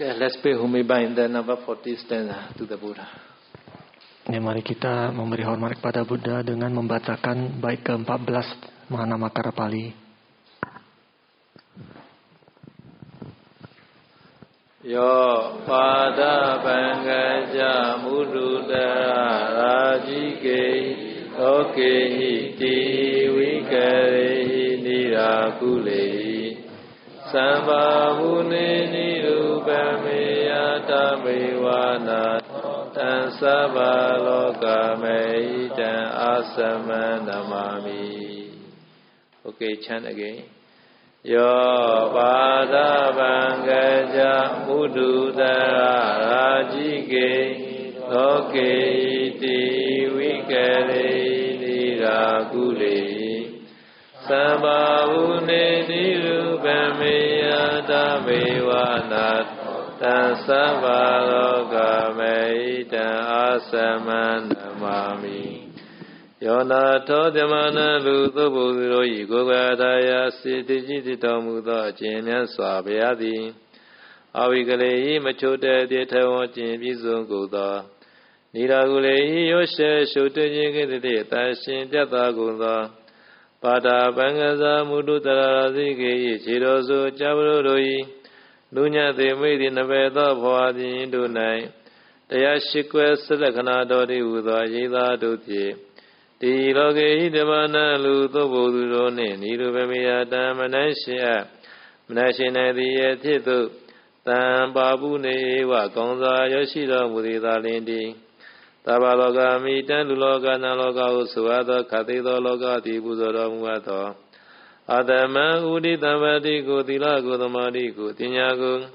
Okay, let's pay homage the number 40 stanza to the Buddha. Mari kita memberi hormat kepada Buddha dengan membacakan bait ke-14 Mahanamakara Pali. Yo pada pangaja mududara rajike oke hiti wikarehi nirakulehi sambhavune nirupame tamewana tan sabalokamei tan asamanamami. Okay, chant again. Yo pada pangaja mududara rajike oke iti wikare nirakulehi sambhavune nirupame tamewana tan sabalokamei tan asamanamami. Yona to demana lu to bodhiro iko gadaya siti jiti tomu to jinyan swabhyadi awikalehi machote dithawo jin pisung kuto nirakulehi yoshe shote jingite tashin pyata kuto pada pangaza mudu tararasike chirosu chabrodoi nunya te meidi nabeto bhawadi dunai taya shikwe salakana dodi udo yida dutye Ti loke hidamana lu to bodhuro ne nirupamaya manashya manashina diye thitu tan babu ne eva gongsa yoshi lo mudita lindi taba loka mitan lu loka na loka usuvado khatito loka ti puzoro muato adama udi tambati ko tila ko tamati ko tinya ko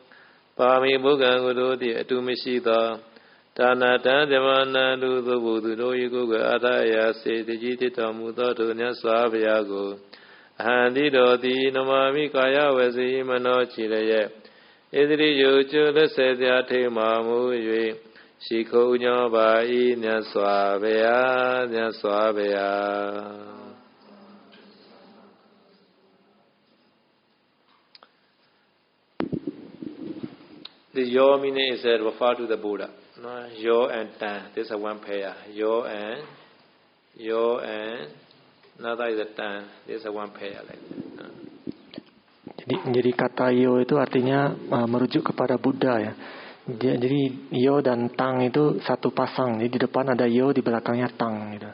pami bukhan ko doti atu mashito Tana tan demana lu to bodhuro iko ga ataya se tijiti tamu to nya swabhyago ahandi doti namami kaya wasi mano chiraye idri yocho lase tya thema mu yue shikho nyo ba I nya swabhya nya swabhya. The yo meaning is referred to the Buddha. No, yo and tan. This is one pair. Yo and another is a tan. This is one pair like that. Jadi kata yo itu artinya merujuk kepada Buddha ya. Jadi yo dan tang itu satu pasang. Jadi di depan ada yo, di belakangnya tang gitu.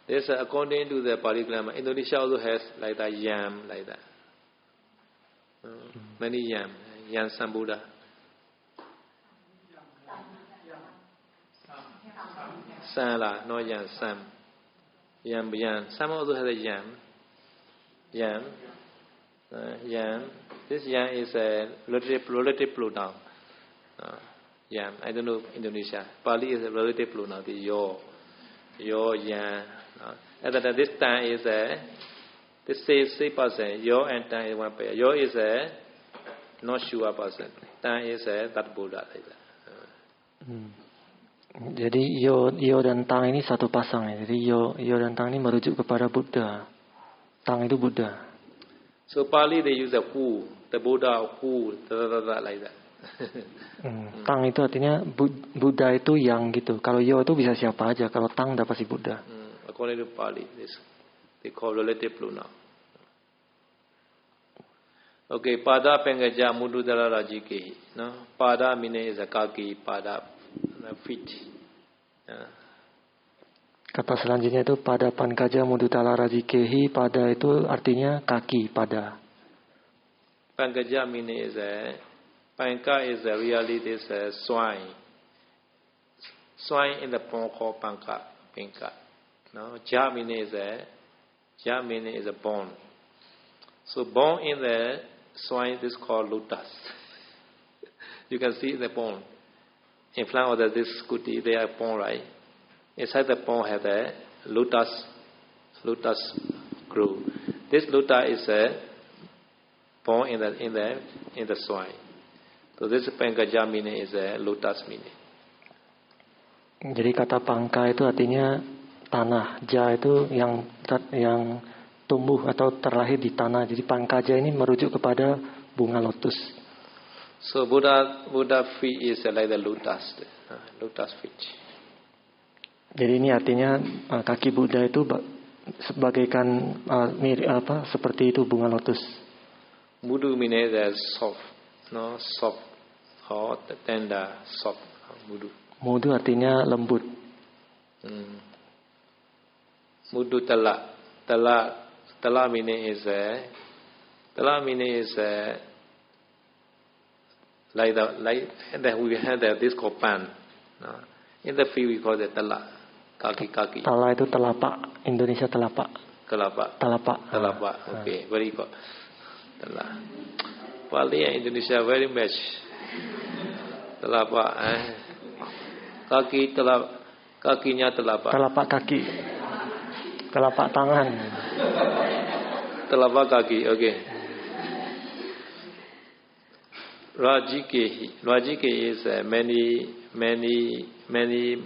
This according to the Pali grammar. Indonesia also has like that yam like that. Many yam. Yam Sambuddha. San la, no yan, sam. Yam, yan. Sam also has a yam. Yam. Yam. This yam is a relative pronoun. Yam. I don't know Indonesia. Pali is a relative pronoun. The yo. Yo, yan. And then this tan is this says 3%. Yo and tan is one pair. Yo is a not sure person. Tan is that Buddha. Like that. Jadi yo dan tang ini satu pasang ya. Jadi yo dan tang ini merujuk kepada Buddha. Tang itu Buddha. So Pali they use the who, the Buddha who, like that. Tang itu artinya Buddha itu yang gitu. Kalau yo itu bisa siapa aja. Kalau tang udah pasti Buddha. According to Pali, this they call relative pronoun. Okay, pada pengaja mududara rajike. No, pada meaning is a kaki pada. Feet. Kata selanjutnya itu pada pankaja mudutala rajikehi. Pada itu artinya kaki pada. Pankaja meaning is panka is really this swine. Swine in the form called panka. No, ja meaning is a bone. So bone in the swine is called lotus. You can see the bone. In front of this kuti, they are bone, right? Inside the bone have a lotus grew. This lotus is a bone in the swine. So this pankaja meaning is a lotus meaning. Jadi kata pangka itu artinya tanah, ja itu yang tumbuh atau terlahir di tanah. Jadi pangkaja ini merujuk kepada bunga lotus. So Buddha feet is like the lotus feet. Jadi ini artinya kaki Buddha itu sebagaikan seperti itu bunga lotus. Mudu means that soft, soft or tender, soft. Mudu. Mudu artinya lembut. Mudu tala meaning is like that we have this called pan. In the field we call it tala. Kaki. Tala itu telapak, Indonesia telapak. Telapak. Okay, very good. Tala. Pali and Indonesia very much. Telapak. Kakinya telapak. Telapak kaki. Telapak tangan. Telapak kaki. Okay. Rajike is many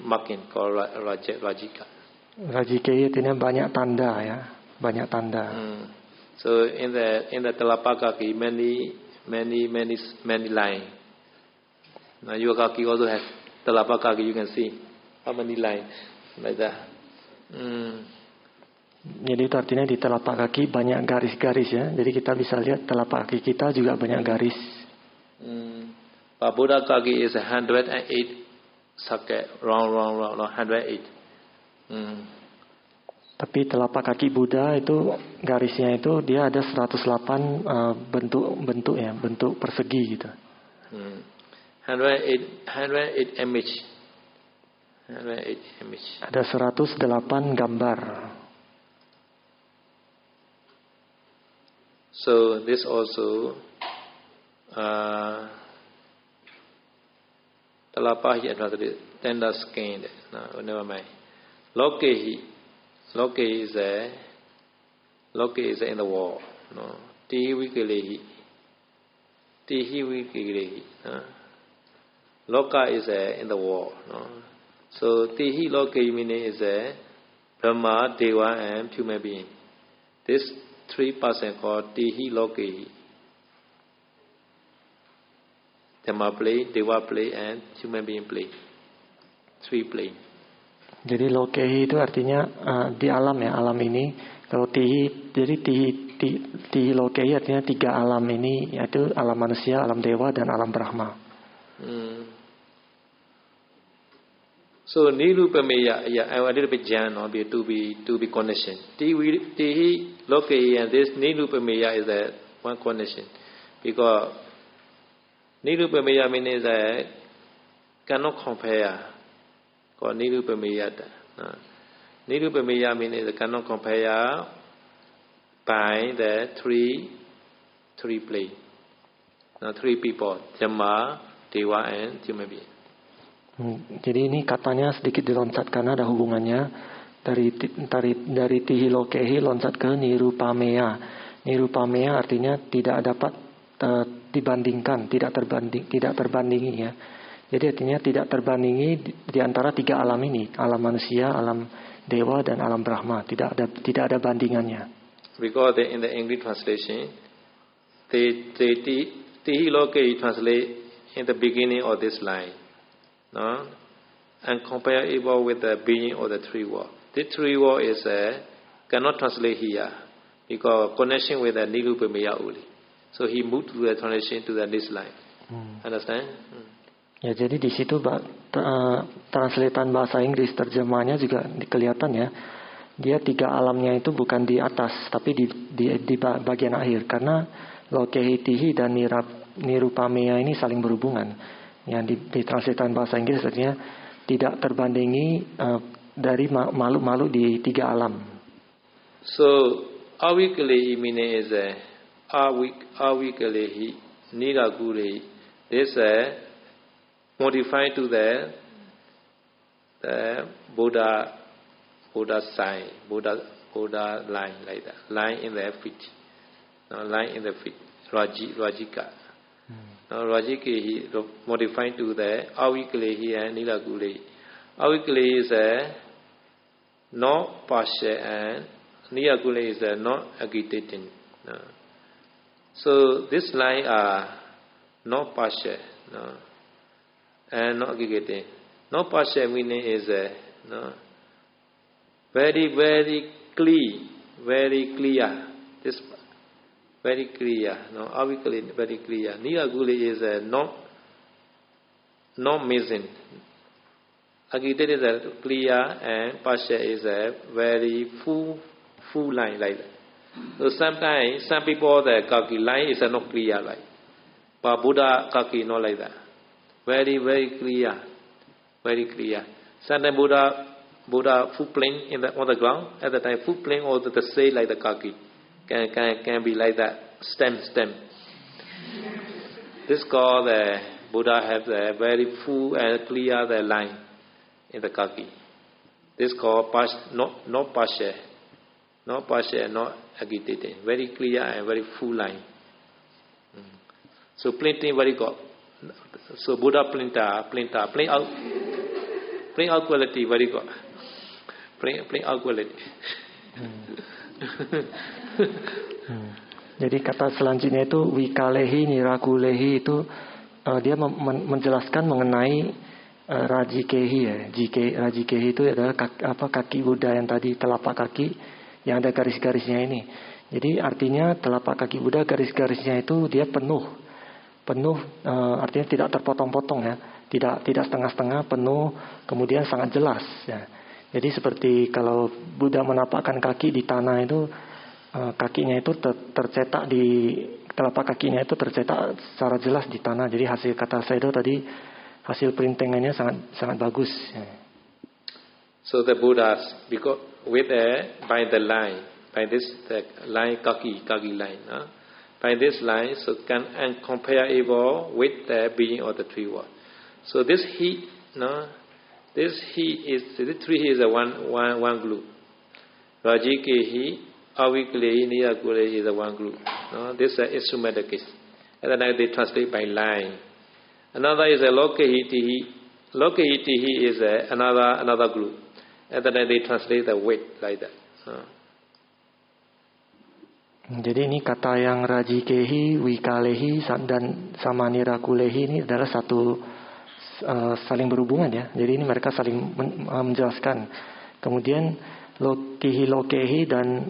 marking called Rajika. Rajike artinya banyak tanda ya, banyak tanda. So in the telapak kaki many line. Now your kaki also has telapak kaki. You can see how many line like that. Jadi itu artinya di telapak kaki banyak garis-garis ya. Jadi kita bisa lihat telapak kaki kita juga banyak garis. But Buddha kaki is 108 circle, round 108. Tapi telapak kaki Buddha itu garisnya itu dia ada 108 bentuk ya, bentuk persegi gitu. 108 image. Ada 108 gambar. So this also telapak hi translated tender skin. No, never mind. Loke is in the wall. No, tihi wikelehi. Loka is in the wall. No, so tihi loke meaning is Brahma, Deva, and human being. This 3% called tihi loke. Dhamma plane, Deva plane, and human being plane. 3 plane. Jadi lokehi itu artinya di alam ya, alam ini. Kalau tihi, jadi tihi lokehi artinya 3 alam ini, yaitu alam manusia, alam dewa, dan alam Brahma. So nirupameya, a little bit Jan to be connection. Tihi lokehi and this nirupameya is one connection, because nirupameya means that cannot compare. Called nirupameya. Nirupameya means cannot compare by the three plane. Now 3 people, Dhamma, Deva, and human being. Jadi ini katanya sedikit diloncat karena ada hubungannya dari tihi lokehi loncat ke nirupameya. Nirupameya artinya tidak dapat dibandingkan, tidak terbandingi ya. Jadi artinya tidak terbandingi di antara 3 alam ini, alam manusia, alam dewa, dan alam Brahma. Tidak ada bandingannya. Because in the English translation, tihi lokehi translate in the beginning of this line, no, and compare it with the beginning of the 3 words. The 3 words is cannot translate here because connection with the nirupameya only. So he moved to the translation to the next line. Understand? Ya, jadi di situ translatean bahasa Inggris terjemahnya juga kelihatan ya. Dia 3 alamnya itu bukan di atas, tapi di bagian akhir, karena lokehi, tihi, dan nirupameya ini saling berhubungan. Yang di translatean bahasa Inggris artinya tidak terbandingi dari makhluk-makhluk di 3 alam. So awikalehi means awikalehi niragulehi. This modified to the Buddha sign, Buddha line like that, line in the feet, Rajika. Now Rajika he modified to the Avikalehi and Nilagule. Avikale is not partial and Nilagule is not agitating. So this line are not partial, no, and not aggregating. Not partial meaning is no, very clear. This very clear. No, avically very clear. Niraguli is not missing. Aggregated is clear and partial is a very full line like that. So sometimes some people the kaki line is not clear like, but Buddha kaki not like that. Very clear, very clear. Sometimes Buddha footprint on the ground at the time footprint or the say like the kaki can be like that stem. This called the Buddha have the very full and clear the line in the kaki. This called not partial. Not partial, not agitated. Very clear and very full line. So printing very good. So Buddha print out quality very good. Print out quality. Jadi kata selanjutnya itu wikalehi nirakulehi itu dia menjelaskan mengenai rajikehi ya. Rajikehi itu adalah kaki Buddha yang tadi telapak kaki yang ada garis-garisnya ini. Jadi artinya telapak kaki Buddha garis-garisnya itu dia penuh, artinya tidak terpotong-potong ya, tidak setengah-setengah, penuh, kemudian sangat jelas ya. Jadi seperti kalau Buddha menapakkan kaki di tanah itu, kakinya itu tercetak di telapak kakinya itu tercetak secara jelas di tanah. Jadi hasil kata Sayadaw tadi, hasil printingannya sangat bagus. Ya. So the Buddhas, because by the line, by this the line kaki line, by this line, so can and comparable with the being of the three worlds. So this heat, this three heat is a one group. Rajikehi, Avikalehi, Nirakulehi is a one group. This is instrumental case. And then they translate by line. Another is a Lokehitihi. Lokehitihi is another group. And then they translate the weight like that. Jadi ini kata yang rajikehi, wikalehi dan sama nirakulehi ini adalah satu saling berhubungan ya. Jadi ini mereka saling menjelaskan. Kemudian lokehi dan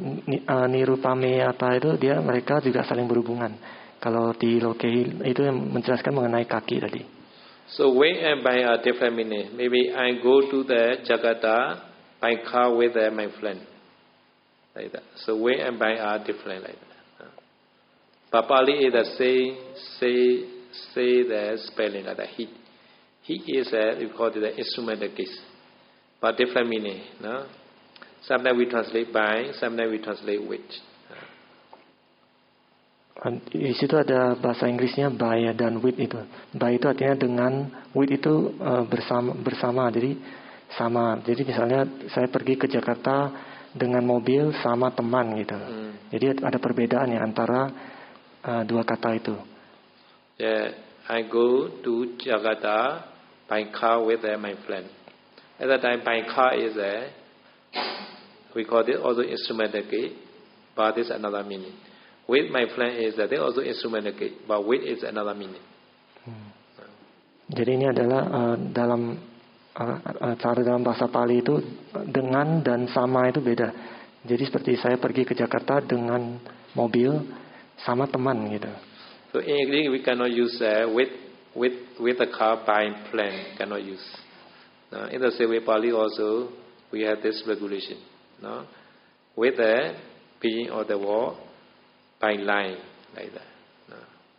nirupameyata itu mereka juga saling berhubungan. Kalau di lokehi itu yang menjelaskan mengenai kaki tadi. So way and by are different meaning. Maybe I go to the Jakarta by car with my friend. Like that. So way and by are different like that. But Pali is the say the spelling like that. He is we call it the instrumental case. But different meaning. No? Sometimes we translate by, sometimes we translate with. Di situ ada bahasa Inggrisnya by dan with itu. By itu artinya dengan, with itu bersama. Jadi sama. Jadi misalnya saya pergi ke Jakarta dengan mobil sama teman gitu. Jadi ada perbedaan ya antara dua kata itu. Yeah, I go to Jakarta by car with my friend. At that time, by car is we call it also instrumental case, but this is another meaning. With my friend is they also instrumental case, but with is another meaning. Jadi ini adalah cara dalam bahasa Pali itu dengan dan sama itu beda. Jadi seperti saya pergi ke Jakarta dengan mobil sama teman gitu. So in English we cannot use with the car by plane cannot use. In the same way Pali also we have this regulation. With the being of the wall by line like that.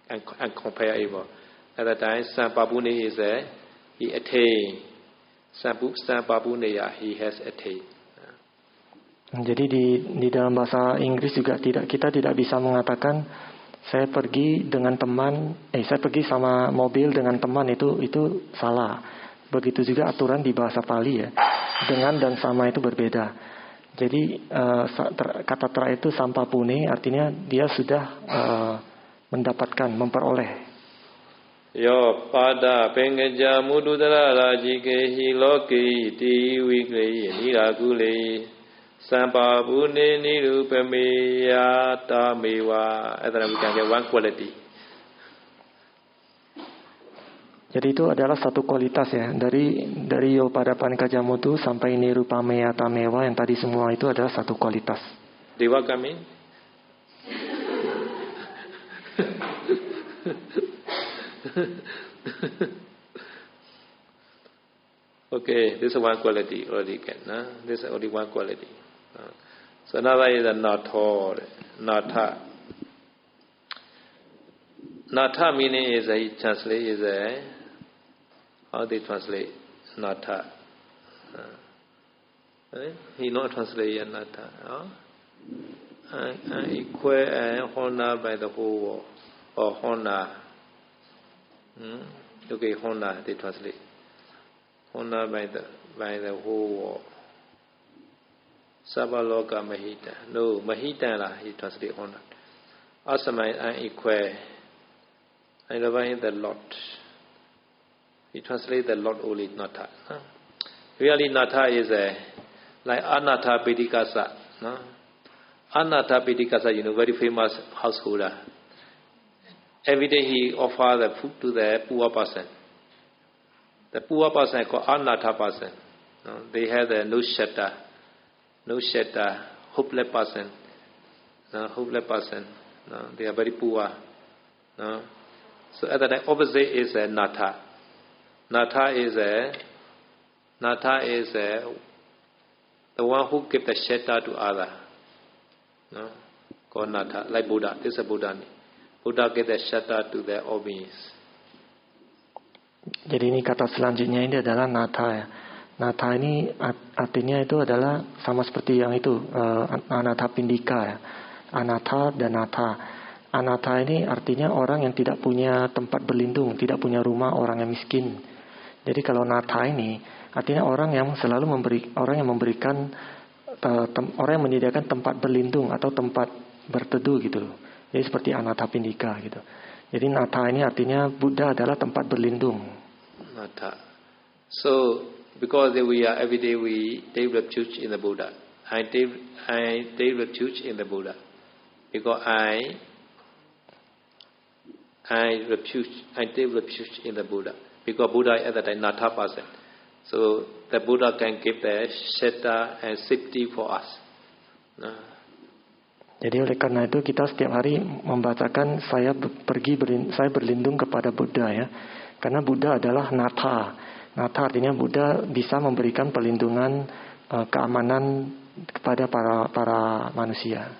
And comparable. At that time Sampapune is he attained. Sampapuneya he has attained. Jadi di dalam bahasa Inggris juga kita tidak bisa mengatakan saya pergi dengan teman, saya pergi sama mobil dengan teman itu salah. Begitu juga aturan di bahasa Pali ya. Dengan dan sama itu berbeda. Jadi kata terakhir itu sampapune artinya dia sudah mendapatkan, memperoleh. Yo pada pengeja mududara rajikehi loki ti wiklehi niragule sampapune nirupameyata mewa. And then we can get one quality. Jadi itu adalah satu kualitas ya. Dari Yopadapan Kajamutu sampai Nirupameya Tamewa yang tadi semua itu adalah satu kualitas. Dewa kami. Okay, this is one quality already can. This is only one quality. So another is a natha. Natha. Natha meaning is he translate is a how they translate natha. He not translate natha. Equal and honor by the whole world or honor. Okay, honor they translate. Honor by the whole world. Sabaloka Mahita. No, Mahita la he translate honor. Asamai unequal. I divine the Lord. He translate the Lord only Natha. Really Natha is like Anatta Pedikasa. Anatta Pedikasa, very famous householder. Every day he offer the food to the poor person. The poor person is called Anatta person. They have no shelter, hopeless person. Hopeless person. They are very poor. So at the time, opposite is Natha. Natha is the one who gives the shelter to others. Called Natha, like Buddha. This is a Buddha. Buddha gives the shelter to the all beings. Jadi ini kata selanjutnya ini adalah Natha ya. Natha ini artinya itu adalah sama seperti yang itu Anatta Pindika ya. Anatta dan Natha. Anatta ini artinya orang yang tidak punya tempat berlindung, tidak punya rumah, orang yang miskin. Jadi kalau Natha ini artinya orang yang selalu orang yang memberikan orang yang menyediakan tempat berlindung atau tempat berteduh gitu. Jadi seperti Anatta Pindika gitu. Jadi Natha ini artinya Buddha adalah tempat berlindung. Natha. So because we are every day we take refuge in the Buddha. I take refuge in the Buddha. Because I take refuge in the Buddha. Because Buddha is at that time Natha person. So the Buddha can give the shelter and safety for us. Jadi oleh karena itu kita setiap hari membacakan saya berlindung kepada Buddha ya. Karena Buddha adalah Natha. Natha artinya Buddha bisa memberikan perlindungan, keamanan kepada para manusia.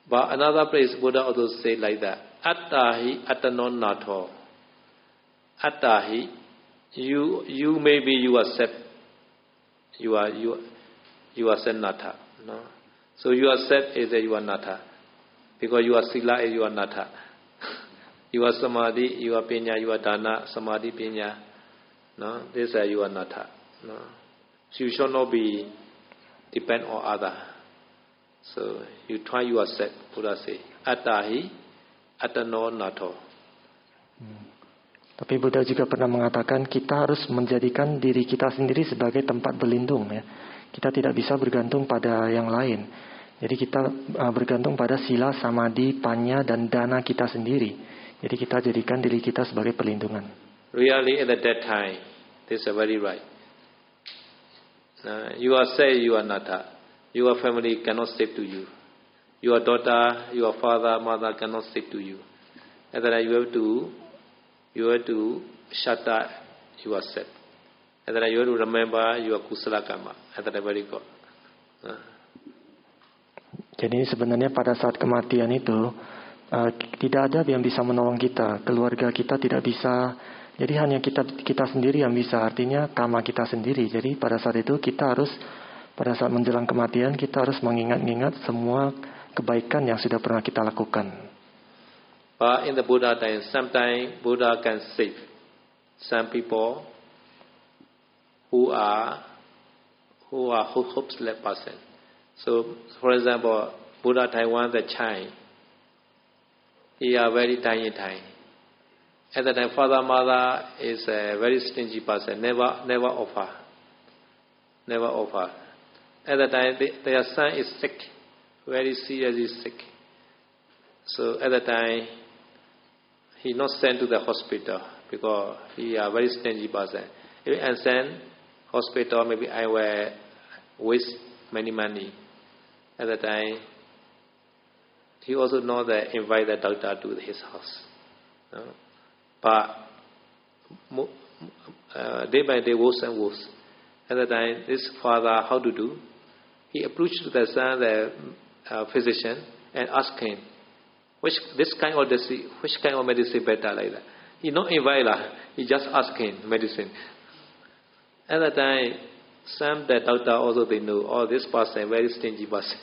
But another place Buddha also say like that. Attahi atanon natho. Attahi, you maybe you accept you accept Natha. No? So you accept is that you are Natha. Because you are Sila is you are Natha. You are Samadhi, you are Pinya, you are Dana, Samadhi, Pinya. No? This is you are Natha. No? So you should not be depend on other. So you try you accept, Buddha say. Attahi, atano natho. Tapi Buddha juga pernah mengatakan kita harus menjadikan diri kita sendiri sebagai tempat berlindung ya. Kita tidak bisa bergantung pada yang lain. Jadi kita bergantung pada sila, samadhi, panya dan dana kita sendiri. Jadi kita jadikan diri kita sebagai perlindungan. Really at that time, this is very right. You are say you are Natha. Your family cannot save to you. Your daughter, your father, mother cannot save to you. And then you have to shatter yourself. And then you have to remember your kusala karma. And then very good. Jadi sebenarnya pada saat kematian itu tidak ada yang bisa menolong kita, keluarga kita tidak bisa. Jadi hanya kita sendiri yang bisa. Artinya karma kita sendiri. Jadi pada saat itu kita harus pada saat menjelang kematian kita harus mengingat-ingat semua kebaikan yang sudah pernah kita lakukan. But in the Buddha time, sometimes Buddha can save some people who are hopeless person. So, for example, Buddha Taiwan the child, he are very tiny time. At the time, father mother is a very stingy person, never offer. At the time, their son is sick, very seriously sick. So at the time, he not sent to the hospital, because he a very stingy person. If I send hospital, maybe I will waste many money. At the time, he also know that invite the doctor to his house. But day by day, worse and worse. At the time, this father, how to do? He approached the son, the physician, and asked him, which kind of medicine better like that. He not invite lah. He just asked him medicine. At the time, some the doctor also they know, oh, this person very stingy person.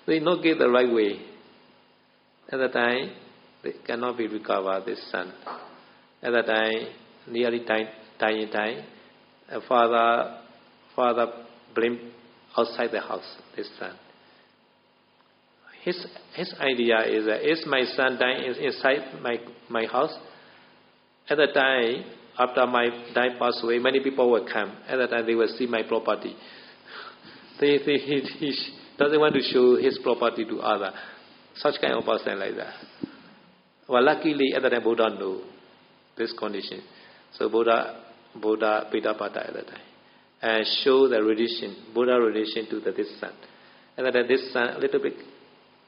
They not get the right way. At the time, they cannot be recovered, this son. At the time, nearly dying time, father blame outside the house, this son. His idea is that, is my son dying inside my house? At the time, after my dad passed away, many people will come. At the time, they will see my property. He doesn't want to show his property to others. Such kind of person like that. Well, luckily, at the time, Buddha knew this condition. So Buddha Pidapada at the time. And show the relation, Buddha relation to this son. And that this son a little bit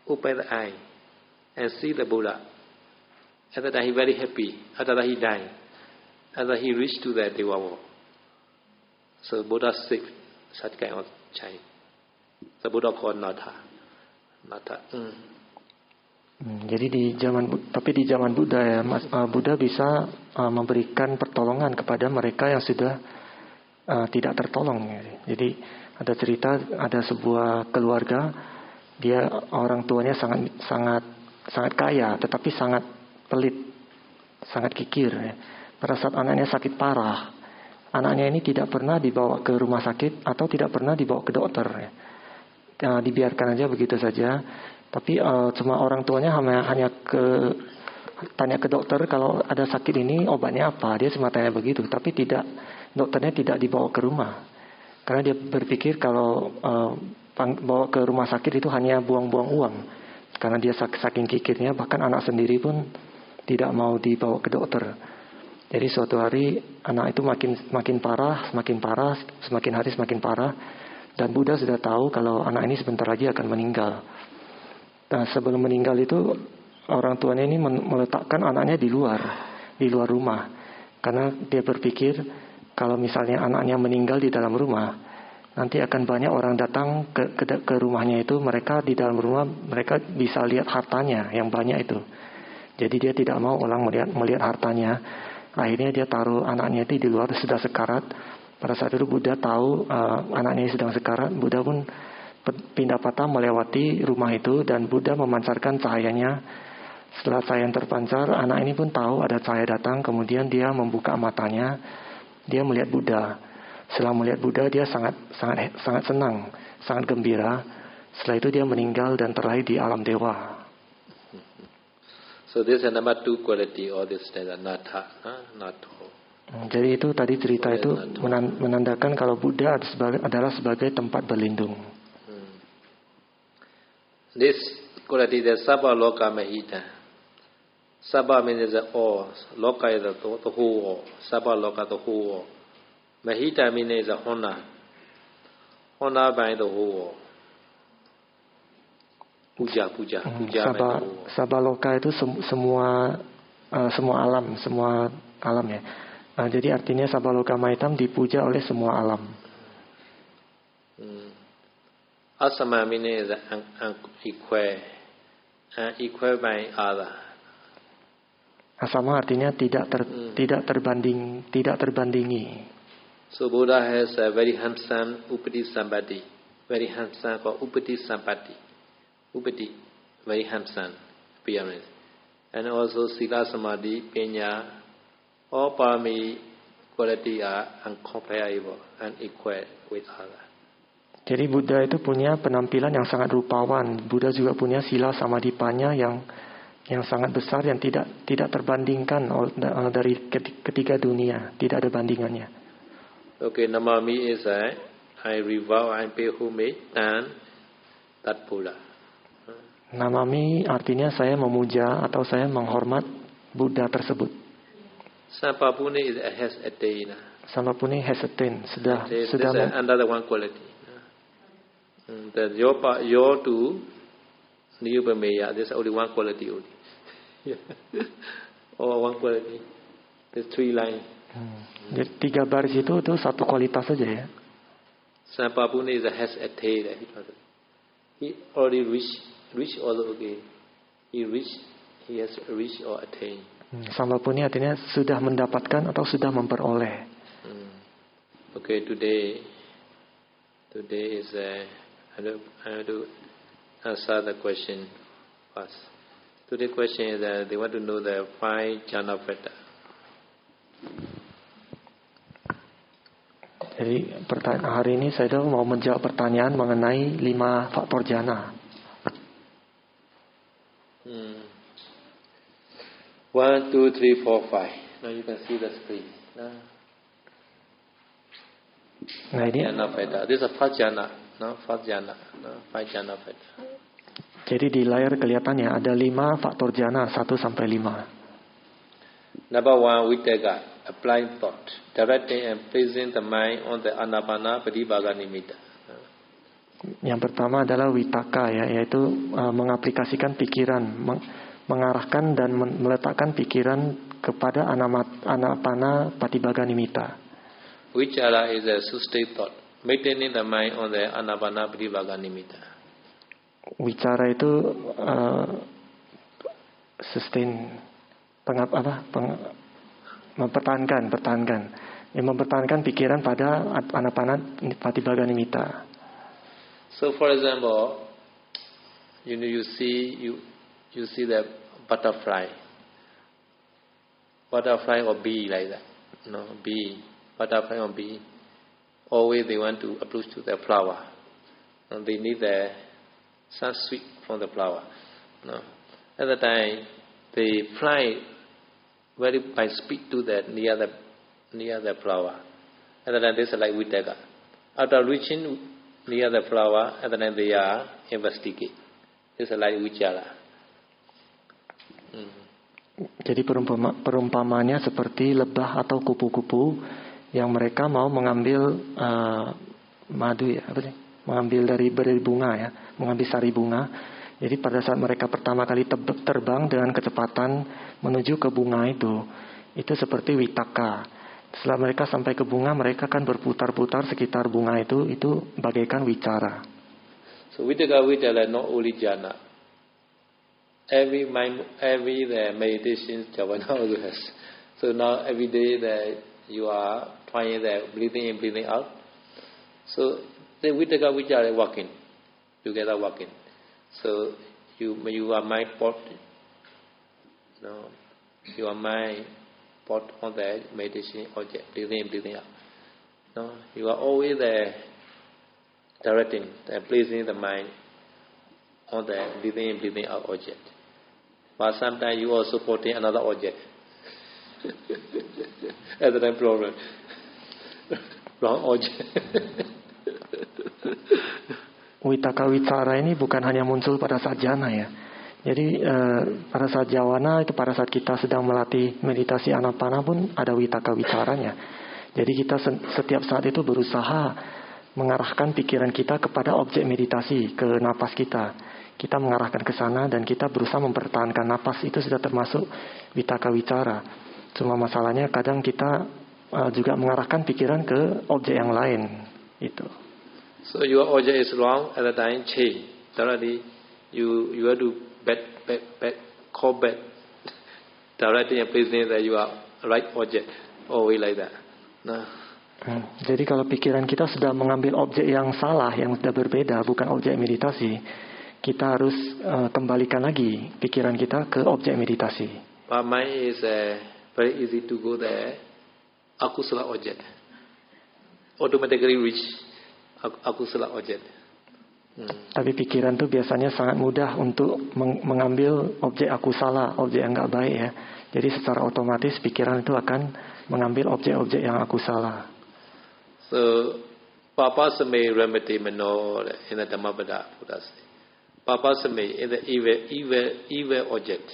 open the eye and see the Buddha. And that he very happy. After that he died. And that he reached to the Deva. So Buddha saved such kind of child. The Buddha called Natha. Jadi di zaman Buddha ya, Buddha bisa memberikan pertolongan kepada mereka yang sudah tidak tertolong. Jadi ada cerita, ada sebuah keluarga, dia orang tuanya sangat kaya, tetapi sangat pelit, sangat kikir. Pada saat anaknya sakit parah, anaknya ini tidak pernah dibawa ke rumah sakit atau tidak pernah dibawa ke dokter. Dibiarkan aja begitu saja. Tapi cuma orang tuanya hanya tanya ke dokter kalau ada sakit ini obatnya apa. Dia cuma tanya begitu. Tapi dokternya tidak dibawa ke rumah. Karena dia berpikir kalau bawa ke rumah sakit itu hanya buang-buang uang. Karena dia saking kikirnya, bahkan anak sendiri pun tidak mau dibawa ke dokter. Jadi suatu hari anak itu semakin parah, semakin hari semakin parah. Dan Buddha sudah tahu kalau anak ini sebentar lagi akan meninggal. Nah, sebelum meninggal itu orang tuanya ini meletakkan anaknya di luar rumah, karena dia berpikir kalau misalnya anaknya meninggal di dalam rumah, nanti akan banyak orang datang ke rumahnya itu, mereka di dalam rumah mereka bisa lihat hartanya yang banyak itu. Jadi dia tidak mau orang melihat hartanya. Akhirnya dia taruh anaknya itu di luar, sudah sekarat. Pada saat itu Buddha tahu anaknya sedang sekarat. Buddha pun pindah patah melewati rumah itu dan Buddha memancarkan cahayanya. Setelah cahaya yang terpancar, anak ini pun tahu ada cahaya datang. Kemudian dia membuka matanya, dia melihat Buddha. Setelah melihat Buddha, dia sangat senang, sangat gembira. Setelah itu dia meninggal dan terlahir di alam dewa. So this is number 2 quality or this is Natha, Natho. Jadi itu tadi cerita itu menandakan kalau Buddha adalah sebagai tempat berlindung. This quality is Sabha Loka Mahita. Sabha means all. Loka is the whole all. Sabha Loka the whole all. Mahita means honor. Honor by the whole all. Puja. Sabha Loka itu semua alam ya. Jadi artinya Sabha Loka Mahitam dipuja oleh semua alam. Asama means equal by other. Asama artinya tidak terbandingi. So Buddha has a very handsome Upati Sampati, very handsome called Upati Sampati. Upati, very handsome appearance, and also Sila Samadhi, Penya, all parami quality are incomparable and equal with other. Jadi Buddha itu punya penampilan yang sangat rupawan. Buddha juga punya sila samadhipanya yang sangat besar yang tidak terbandingkan dari ketiga dunia, tidak ada bandingannya. Okay, namami is I revere and pay homage and that Buddha. Namami artinya saya memuja atau saya menghormat Buddha tersebut. Sampapuni has attained. Sampapuni has attained. Sudah another one quality. That your two Niyupameya, there's only one quality only. Or one quality. There's 3 lines. Jadi 3 baris itu satu kualitas saja ya. Sampapuni has attained. He already reached also okay. He has reached or attained. Sampapuni artinya sudah mendapatkan atau sudah memperoleh. Okay, today is I have to answer the question first. Today's question is that they want to know the 5 jhana factor. Jadi hari ini saya mau menjawab pertanyaan mengenai 5 faktor jana. 1, 2, 3, 4, 5. Now you can see the screen. Nah ini jhana factor. This is 5 jhana. No, 5 jhana. No, 5 jhana factor. Jadi di layar kelihatannya ada 5 faktor jana 1 sampai 5. Number 1, Vittaka, applying thought, directing and placing the mind on the Anapana Padibaga Nimitta. Yang pertama adalah Vittaka ya, yaitu mengaplikasikan pikiran, mengarahkan dan meletakkan pikiran kepada Anapana Patibaga Nimitta. Vichara is a sustained thought, maintaining the mind on the Anapana Padibaga Nimitta. Wicara itu sustain mempertahankan pikiran pada Anapana Patibaga Nimitta. So for example, you see the butterfly or bee like that. No, butterfly or bee. Always they want to approach to the flower. And they need some sweet from the flower. No. At the time, they fly very by speed to the near the flower. At the time, this is like Vittaka. After reaching near the flower, at the time they are investigate. This is like Vichara. Jadi perumpamannya seperti lebah atau kupu-kupu yang mereka mau mengambil madu ya, apa sih? Mengambil dari bunga ya, mengambil sari bunga. Jadi pada saat mereka pertama kali terbang dengan kecepatan menuju ke bunga itu seperti Vittaka. Setelah mereka sampai ke bunga, mereka akan berputar-putar sekitar bunga itu bagaikan wicara. So Vittaka not only jhana. Every meditation jhana also has. So now every day that you are trying the breathing in, breathing out. So the Vittaka Vichara working, together working. So you are my pot. No, you are my pot on the meditation object, breathing in, breathing out. No, you are always there, directing and placing the mind on the breathing in, breathing out object. But sometimes you also put in another object. At the time problem, wrong object. Vittaka wicara ini bukan hanya muncul pada saat jana ya. Jadi pada saat jawana itu pada saat kita sedang melatih meditasi anapana pun ada Vittaka wicaranya. Jadi kita setiap saat itu berusaha mengarahkan pikiran kita kepada objek meditasi, ke napas kita. Kita mengarahkan ke sana dan kita berusaha mempertahankan napas, itu sudah termasuk Vittaka wicara. Cuma masalahnya kadang kita juga mengarahkan pikiran ke objek yang lain itu. So your object is wrong at the time, change. Directly, you have to call back. Directly and placing that you are right object. Always like that. Nah. Jadi kalau pikiran kita sudah mengambil objek yang salah, yang sudah berbeda, bukan objek meditasi, kita harus kembalikan lagi pikiran kita ke objek meditasi. But mind is very easy to go there. Akusala object. Automatically reach akusala object. Tapi pikiran tuh biasanya sangat mudah untuk mengambil objek akusala, objek yang nggak baik ya. Jadi secara otomatis pikiran itu akan mengambil objek-objek yang akusala. So, papasame remedy mano in the Dhammapada Buddha say. Papasame in the evil object.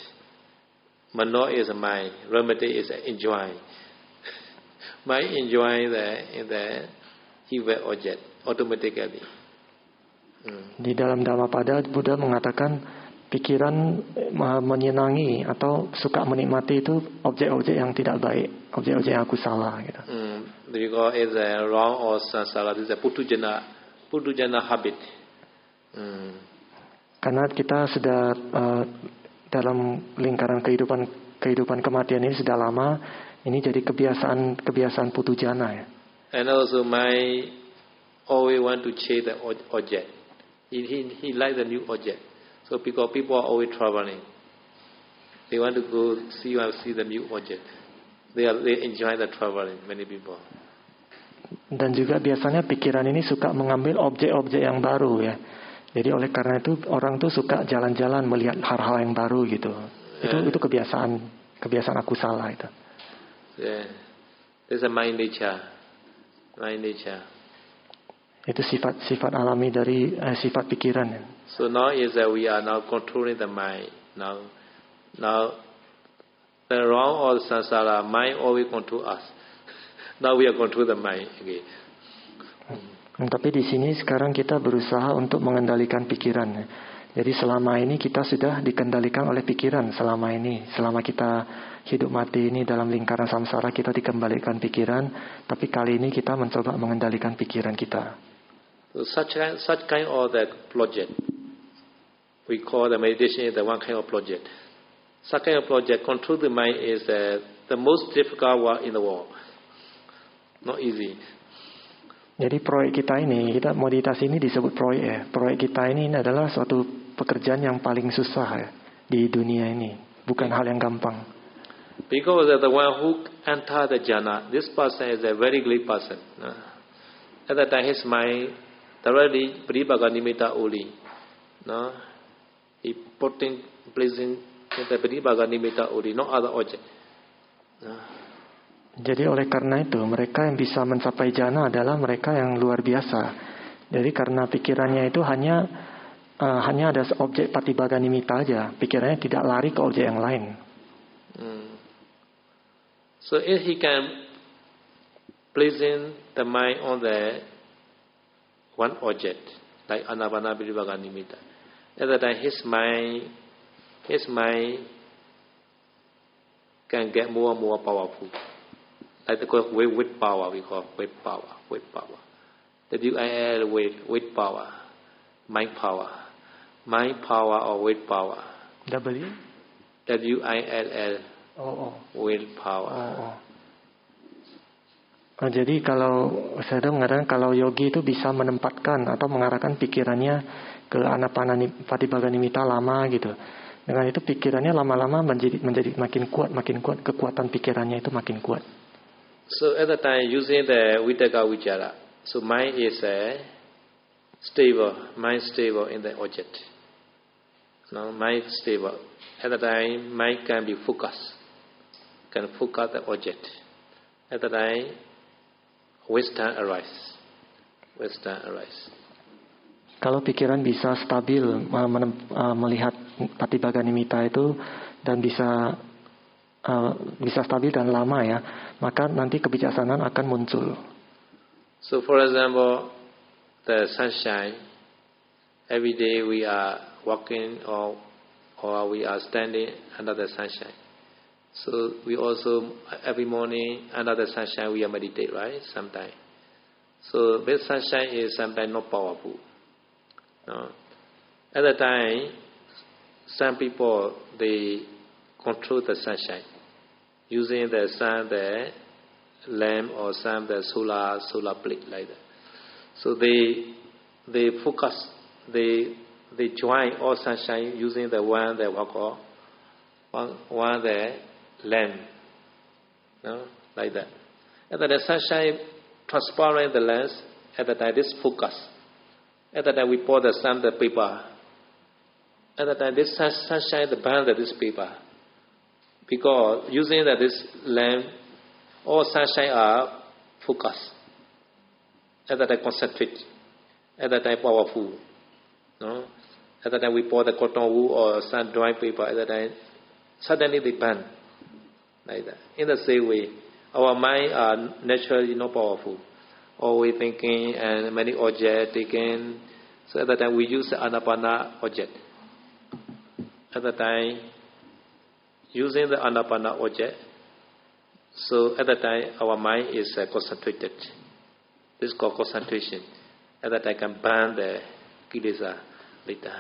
Mano is mind. Remedy is enjoy. Mind enjoy the evil object automatically. Di dalam Dhammapada Buddha mengatakan pikiran menyenangi atau suka menikmati itu objek-objek yang tidak baik, objek-objek yang aku salah gitu. Because it's a wrong or sansara, this is a putujana habit. Karena kita sudah dalam lingkaran kehidupan kematian ini sudah lama, ini jadi kebiasaan putujana ya. And also my always want to chase the object. He like the new object. So because people are always traveling, they want to go see the new object. They enjoy the traveling. Many people. Dan juga biasanya pikiran ini suka mengambil objek-objek yang baru ya. Jadi oleh karena itu orang tuh suka jalan-jalan melihat hal-hal yang baru gitu. Itu kebiasaan aku salah itu. Yeah. There's a mind nature. Itu sifat alami dari sifat pikiran. So now is that we are now controlling the mind. Now the wrong or sansara mind always control us. Now we are control the mind again. Tapi di sini sekarang kita berusaha untuk mengendalikan pikiran. Jadi selama ini kita sudah dikendalikan oleh pikiran selama kita hidup mati ini dalam lingkaran samsara kita dikembalikan pikiran. Tapi kali ini kita mencoba mengendalikan pikiran kita. So such kind of that project, we call the meditation is the one kind of project. Such kind of project, control the mind is the most difficult one in the world. Not easy. Jadi proyek kita meditasi ini disebut proyek ya. Proyek kita ini adalah suatu pekerjaan yang paling susah ya, di dunia ini. Bukan hal yang gampang. Because the one who enter the jhana, this person is a very great person. At that time his mind thoroughly Paribaga Nimitta only. No? He placing the Paribaga Nimitta only, no other object. No? Jadi oleh karena itu mereka yang bisa mencapai jhana adalah mereka yang luar biasa. Jadi karena pikirannya itu hanya ada objek Patibaga Nimitta aja, pikirannya tidak lari ke objek yang lain. So if he can placing the mind on the one object like Anapana Paribaga Nimitta, at that time his mind can get more and more powerful. Like weight power, we call weight power. The WIL weight power, mind power or weight power. WILL. Weight power. Jadi kalau saya mengatakan kalau yogi itu bisa menempatkan atau mengarahkan pikirannya ke Anapana Patibaga Nimitta lama gitu. Dengan itu pikirannya lama-lama menjadi makin kuat, kekuatan pikirannya itu makin kuat. So at the time using the Vitaka Vichara, so mind is stable in the object. No, mind stable. At the time mind can be focused, can focus the object. At the time wisdom arise. Kalau pikiran bisa stabil melihat Patibaga Nimitta itu dan bisa stabil dan lama ya, maka nanti kebijaksanaan akan muncul. So for example, the sunshine, every day we are walking or we are standing under the sunshine. So we also every morning under the sunshine we are meditate, right? Sometimes. So this sunshine is sometimes not powerful. No. At the time, some people they control the sunshine using the sun, the lamp, or some the solar plate like that. So they focus, they join all sunshine using the one the lamp, no, like that. And then the sunshine transparent the lens. At the time this focus. At the time we pour the sun the paper. At the time this sunshine the burn this paper. Because using this lamp, all sunshine are focused. At that time concentrate. At that time powerful. No? At that time we pour the cotton wool or sun dry paper. At that time Suddenly they burn. Like that. In the same way, our mind are naturally not powerful. Always thinking and many objects taken. So at the time we use the Anapana object. At the time, using the Anapana object, so at the time our mind is concentrated. This is called concentration. At that time can burn the kilesa later.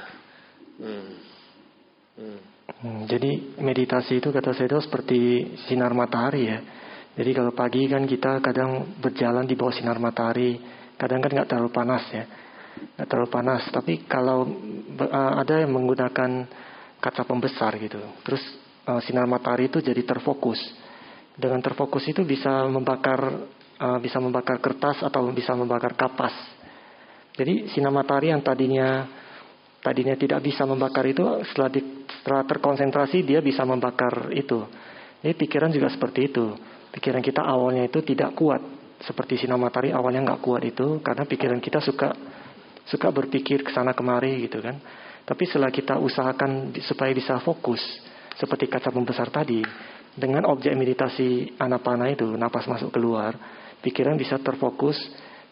Jadi meditasi itu kata Sayadaw seperti sinar matahari ya. Jadi kalau pagi kan kita kadang berjalan di bawah sinar matahari, kadang kan nggak terlalu panas ya, nggak terlalu panas. Tapi kalau ada yang menggunakan kaca pembesar gitu, terus sinar matahari itu jadi terfokus. Dengan terfokus itu bisa membakar kertas atau bisa membakar kapas. Jadi sinar matahari yang tadinya tidak bisa membakar itu setelah terkonsentrasi dia bisa membakar itu. Jadi pikiran juga seperti itu. Pikiran kita awalnya itu tidak kuat, seperti sinar matahari awalnya nggak kuat itu karena pikiran kita suka berpikir kesana kemari gitu kan. Tapi setelah kita usahakan supaya bisa fokus seperti kaca pembesar tadi, dengan objek meditasi anapana itu, napas masuk keluar, pikiran bisa terfokus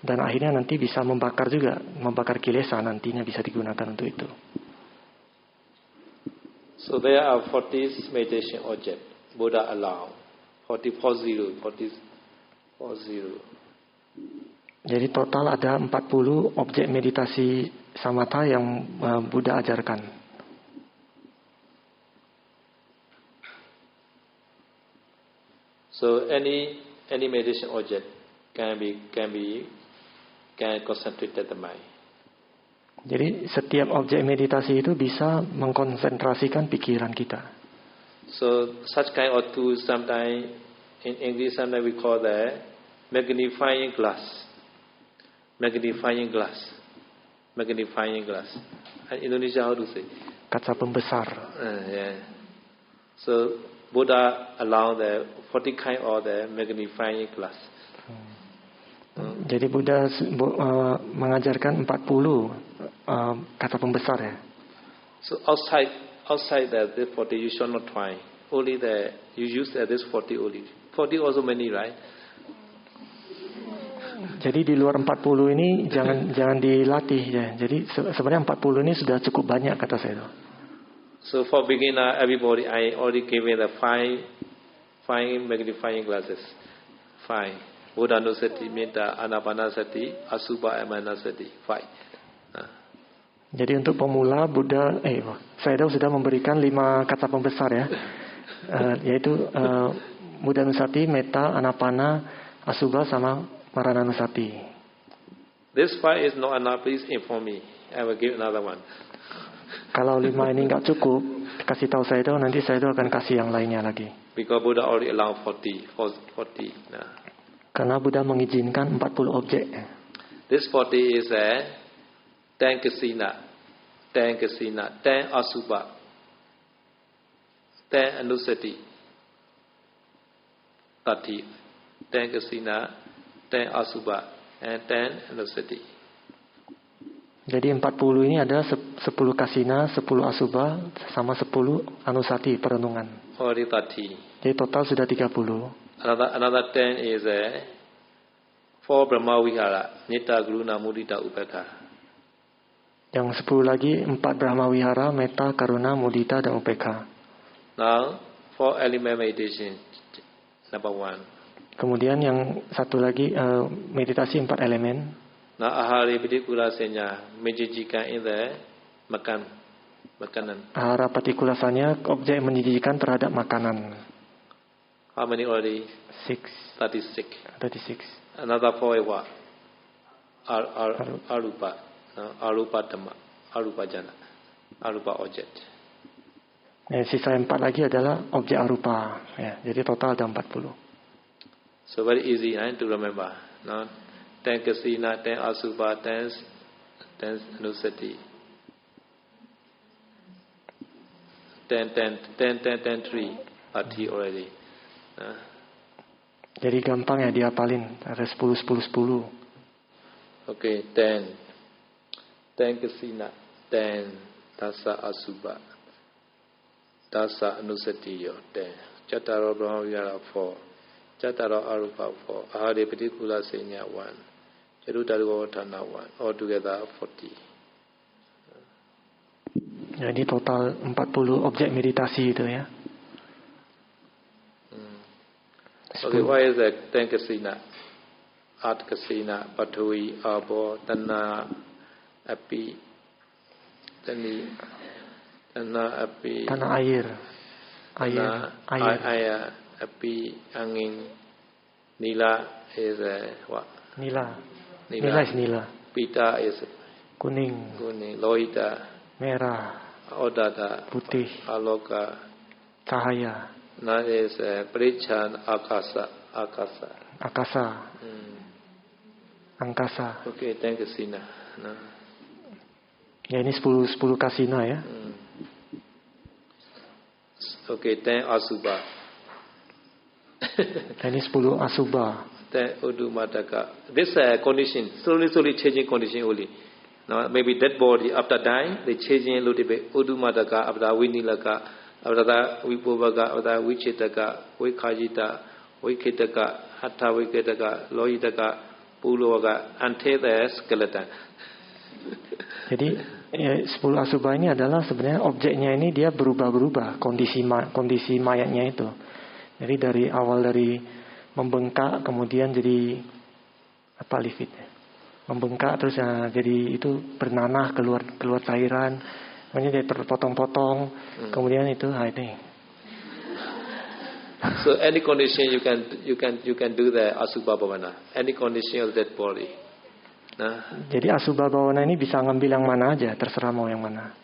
dan akhirnya nanti bisa membakar kilesa, nantinya bisa digunakan untuk itu. So there are 40 meditation object Buddha allow. 40. Jadi total ada 40 objek meditasi samatha yang Buddha ajarkan. So any meditation object can concentrate the mind. Jadi setiap objek meditasi itu bisa mengkonsentrasikan pikiran kita. So such kind of tools sometimes in English sometimes we call the magnifying glass. Magnifying glass. In Indonesia how to say? Kaca pembesar. Yeah. So Buddha allowed the 40 kind of the magnifying glass. Jadi Buddha mengajarkan 40 kata pembesar ya. So outside that this 40 you should not try. Only you use this 40 only. 40 also many, right? Jadi di luar 40 ini jangan dilatih ya. Jadi sebenarnya 40 ini sudah cukup banyak kata saya. So for beginner everybody I already given the five magnifying glasses. 5. Buddhanusati, Metta, Anapanasati, Asubha, Amanasati. 5. Jadi untuk pemula Sayadaw sudah memberikan 5 kata pembesar ya. Yaitu Buddhanusati, Metta, Anapana, Asubha sama Marananusati. This 5 is not enough, please inform me. I will give another one. Kalau 5 ini enggak cukup, kasih tahu Sayadaw, nanti Sayadaw akan kasih yang lainnya lagi. Because Buddha already allowed 40. Nah. Karena Buddha mengizinkan 40 objek. This 40 is 10 kasina, 10 asubha, 10 anusati, 30, 10 kasina, 10 asubha, and 10 anusati. Jadi 40 ini ada 10 kasina, 10 asubha, sama 10 anusati perenungan. Already 30. Jadi total sudah 30. Another 10 is 4 Brahma Vihara, Metta, Karuna, Mudita, Upekkha. Yang 10 lagi 4 Brahma Vihara, Metta, Karuna, Mudita dan Upekkha. Now 4 element meditation, number 1. Kemudian yang satu lagi meditasi 4 elemen. Now ahari patikula senya menjijikan in the makanan. Ahara patikulasanya objek menjijikan terhadap makanan. How many already? 6. 36. Another 4 is what? Arupa. Arupa dhamma. Arupa jana. Arupa object. Sisa 4 lagi adalah objek arupa. Ya, jadi total ada 40. So very easy to remember. Now 10 kasina, 10 asubha, 10 anusati. 10, 3. Ati already. Jadi gampang ya dihafalin. Ada 10. Okay, 10 kasina, 10 tasa asubha, Dasa anusatiyo ten. Chataro Brahmavihara 4. Chataro Arupa 4. Ahari Patikula Senya 1. Jarutaruvatana 1. Altogether 40. Jadi total 40 objek meditasi itu ya. Okay, why is that? Ten kasina, Art kasina, Patui, Abo, Tana, Api, Tani, Tana, Api, Tanah air. Air, Api, Angin, Nila is what? Nila is nila. Pita is Kuning. Lohita, Merah. Odata, Putih. Aloka, Cahaya. Na is Prichan, Akasa. Akasa. Angkasa. Okay, thank you, Sina. Nah. Ya ini 10 kasina ya. Okay, ten Asubha. Ini 10 asubha. Ten Udumataka. This condition, slowly changing condition only. Now, maybe dead body after dying, they changing a little bit. Udumataka, after Vinilaka, after that Vipuvaka, after that Vichitaka, Vikajita, Vikitaka, Hatta Vikitaka, Lohitaka, Puluvaka, until the skeleton. Jadi 10 asubha ini adalah sebenarnya objeknya ini dia berubah-berubah kondisi mayatnya itu. Jadi dari awal dari membengkak kemudian jadi apa lividnya? Membengkak terus jadi itu bernanah keluar cairan, kemudian jadi terpotong-potong, kemudian itu ini. So any condition you can do the asubha bhavana. Any condition of that body. Nah. Jadi asubha bhavana ini bisa ngambil yang mana aja, terserah mau yang mana.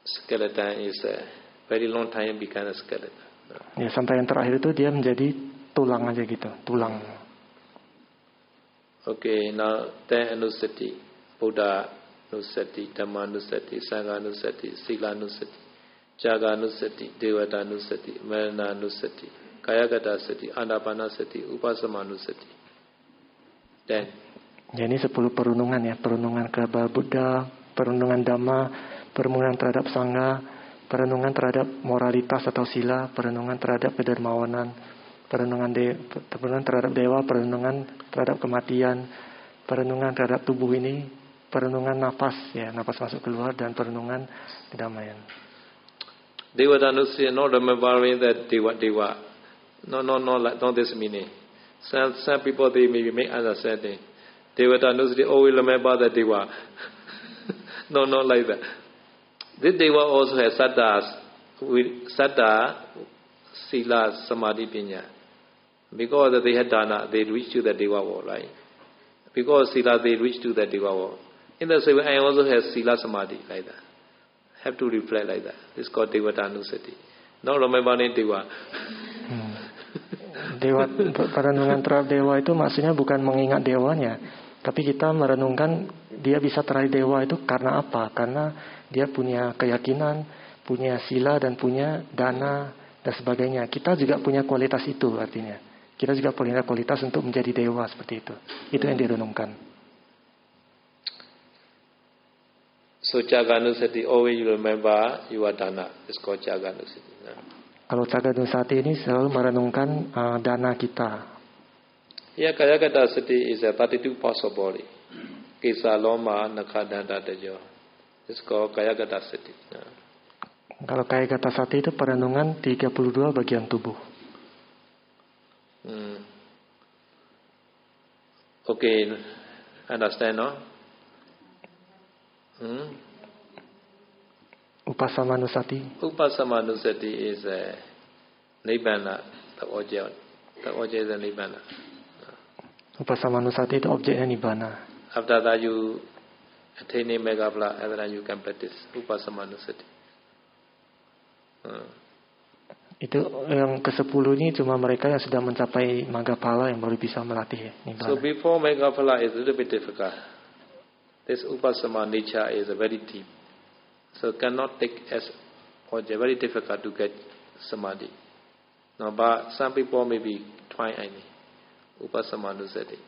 Skeleton is a very long time become a skeleton. Ya sampai yang terakhir itu dia menjadi tulang aja gitu, tulang. Okay, now ten anusati, Buddha anusati, Dhamma anusati, Sangha anusati, Sila anusati, Jaga anusati, Devata anusati, Marana anusati, Kayagata sati, Anapana sati, Upasama anusati. Dan jadi 10 perundungan ya, perundungan kepada Buddha, perundungan Dhamma, perundungan terhadap Sangha, perundungan terhadap moralitas atau sila, perundungan terhadap kedermawanan, perundungan terhadap dewa, perundungan terhadap kematian, perundungan terhadap tubuh ini, perundungan nafas ya, nafas masuk keluar, dan perundungan kedamaian. Dewa Danusi, not remembering that Dewa. No, not this meaning. Some people they maybe make understanding. Dewa Danusi always remember that Dewa. No, not like that. This Deva also has Saddha, Sila, Samadhi, Pinya. Because they had dana, they reached to the Deva world, right? Because Sila, they reached to the Deva world. In the same way, I also have Sila, Samadhi, like that. Have to reflect like that. This is called Deva Danusati. Not remembering Deva. Dewa, perenungan terhadap dewa itu maksudnya bukan mengingat dewanya, tapi kita merenungkan dia bisa teraih dewa itu karena apa? Karena dia punya keyakinan, punya sila, dan punya dana, dan sebagainya. Kita juga punya kualitas itu artinya. Kita juga punya kualitas untuk menjadi dewa seperti itu. Itu yang direnungkan. So Jaganusati, always you remember your dana. It's called Jaganusati. Kalau Jaganusati ini selalu merenungkan dana kita. Yeah, Kayagata Sati is a 32 parts of body. Kesa, Loma, Nakadanda, Dejo. It's called Kayagata Sati. Kalau Kayagata Sati itu perenungan 32 bagian tubuh. Okay, understand, no? Upasamanusati. Upasamanusati is a Nibbana, the object. The object is a Nibbana. Upasamanusati itu objeknya Nibbana. After that you attain a megaphala, after that you can practice Upasamanusati. Itu yang ke-10 ini cuma mereka yang sudah mencapai Magaphala yang baru bisa melatih Nibbana. So before Magaphala is a little bit difficult. This Upasama nature is very deep. So cannot take as object, very difficult to get Samadhi. No, but some people may be trying any Upasamanusati.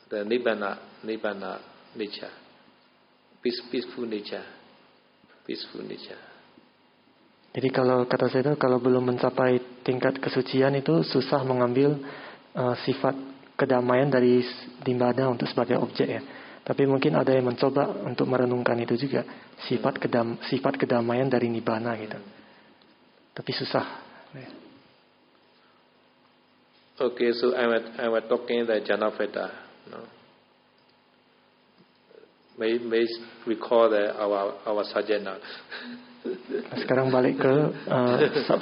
The Nibbana nature, peaceful nature, peaceful nature. Jadi kalau kata saya itu kalau belum mencapai tingkat kesucian itu susah mengambil sifat kedamaian dari nibbana untuk sebagai objek ya. Tapi mungkin ada yang mencoba untuk merenungkan itu juga sifat kedamaian dari nibbana gitu. Tapi susah. Okay, so I was talking the Janaveda. No? May recall our subject now. Sekarang balik ke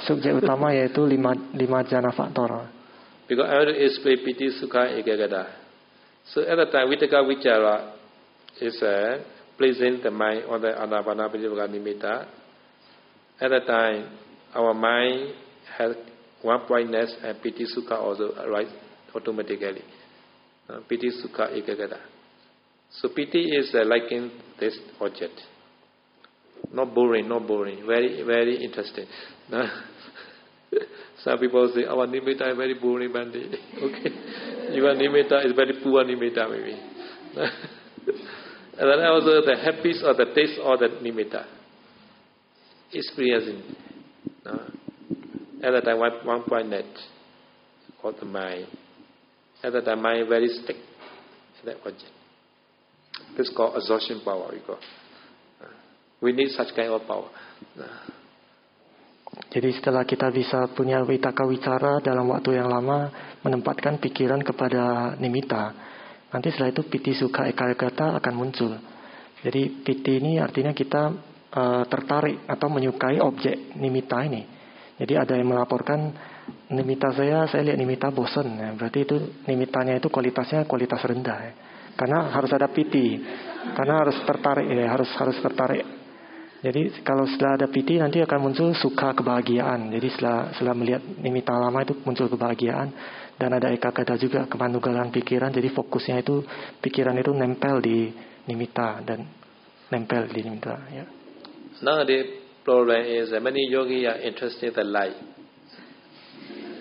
subjek utama yaitu lima jana faktor. Because I want to explain Piti Sukha Ekagata. So at the time Vitaka Vichara is placing the mind on the Anapana Pitivaga Nimitta. At the time our mind has one pointness and Piti Sukha also arise automatically. Piti Sukha Ekagata. So Piti is liking this object. Not boring, very, very interesting. Some people say, our nimitta is very boring, Bandi. Okay. Your nimitta is very poor nimitta, maybe. And then also the habits or the taste of the nimitta. Experiencing. At that time, one point net of the mind. At that time, mind very stick in that object. This is called absorption power, we call. We need such kind of power. Jadi setelah kita bisa punya vitaka wicara dalam waktu yang lama, menempatkan pikiran kepada nimitta, nanti setelah itu piti sukha ekagata akan muncul. Jadi piti ini artinya kita tertarik atau menyukai objek nimitta ini. Jadi ada yang melaporkan nimitta saya lihat nimitta bosan. Ya. Berarti itu nimittanya itu kualitasnya kualitas rendah. Ya. Karena harus ada piti, karena harus tertarik, ya, harus tertarik. Jadi kalau setelah ada piti nanti akan muncul sukha kebahagiaan. Jadi setelah melihat nimitta lama itu muncul kebahagiaan dan ada ekagata juga kemanugalan pikiran. Jadi fokusnya itu pikiran itu nempel di nimitta dan nempel di nimitta. Ya. Now the problem is many yogis are interested in the light.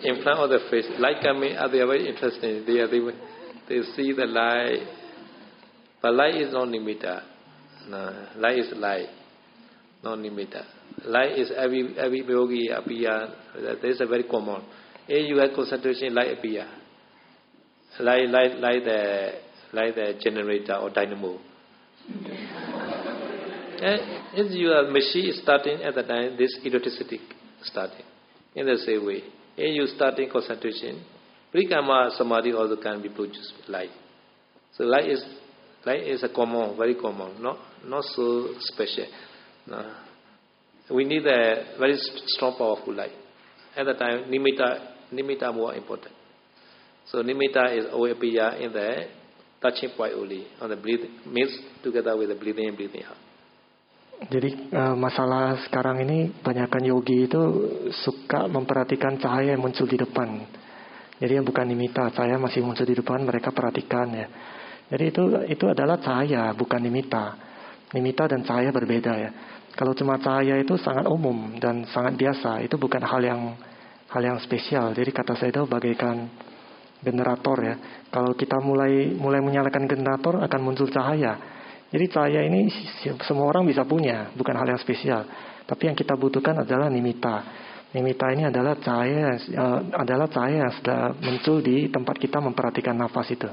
In front of the face, light coming, they are very interested. They see the light, but light is not nimitta. No, light is light. No nimitta. Light is every yogi appear. That is a very common. If you have concentration, light appear. Like the generator or dynamo. If your machine is starting at the time, this electricity starting. In the same way, if you starting concentration, Parikama samadhi also can be produced with light. So light is a common, very common, not so special. No. We need a very strong, powerful light. At the time, nimitta more important. So nimitta is always appear in the touching point only, on the breathing, mixed together with the breathing and breathing out. Jadi masalah sekarang ini banyakkan yogi itu suka memperhatikan cahaya yang muncul di depan. Jadi yang bukan nimitta, cahaya masih muncul di depan, mereka perhatikan ya. Jadi itu adalah cahaya, bukan nimitta. Nimitta dan cahaya berbeda ya. Kalau cuma cahaya itu sangat umum dan sangat biasa, itu bukan hal yang spesial. Jadi kata saya itu bagaikan generator ya. Kalau kita mulai menyalakan generator akan muncul cahaya. Jadi cahaya ini semua orang bisa punya, bukan hal yang spesial. Tapi yang kita butuhkan adalah nimitta. Nimitta ini adalah cahaya yang sudah muncul di tempat kita memperhatikan nafas itu.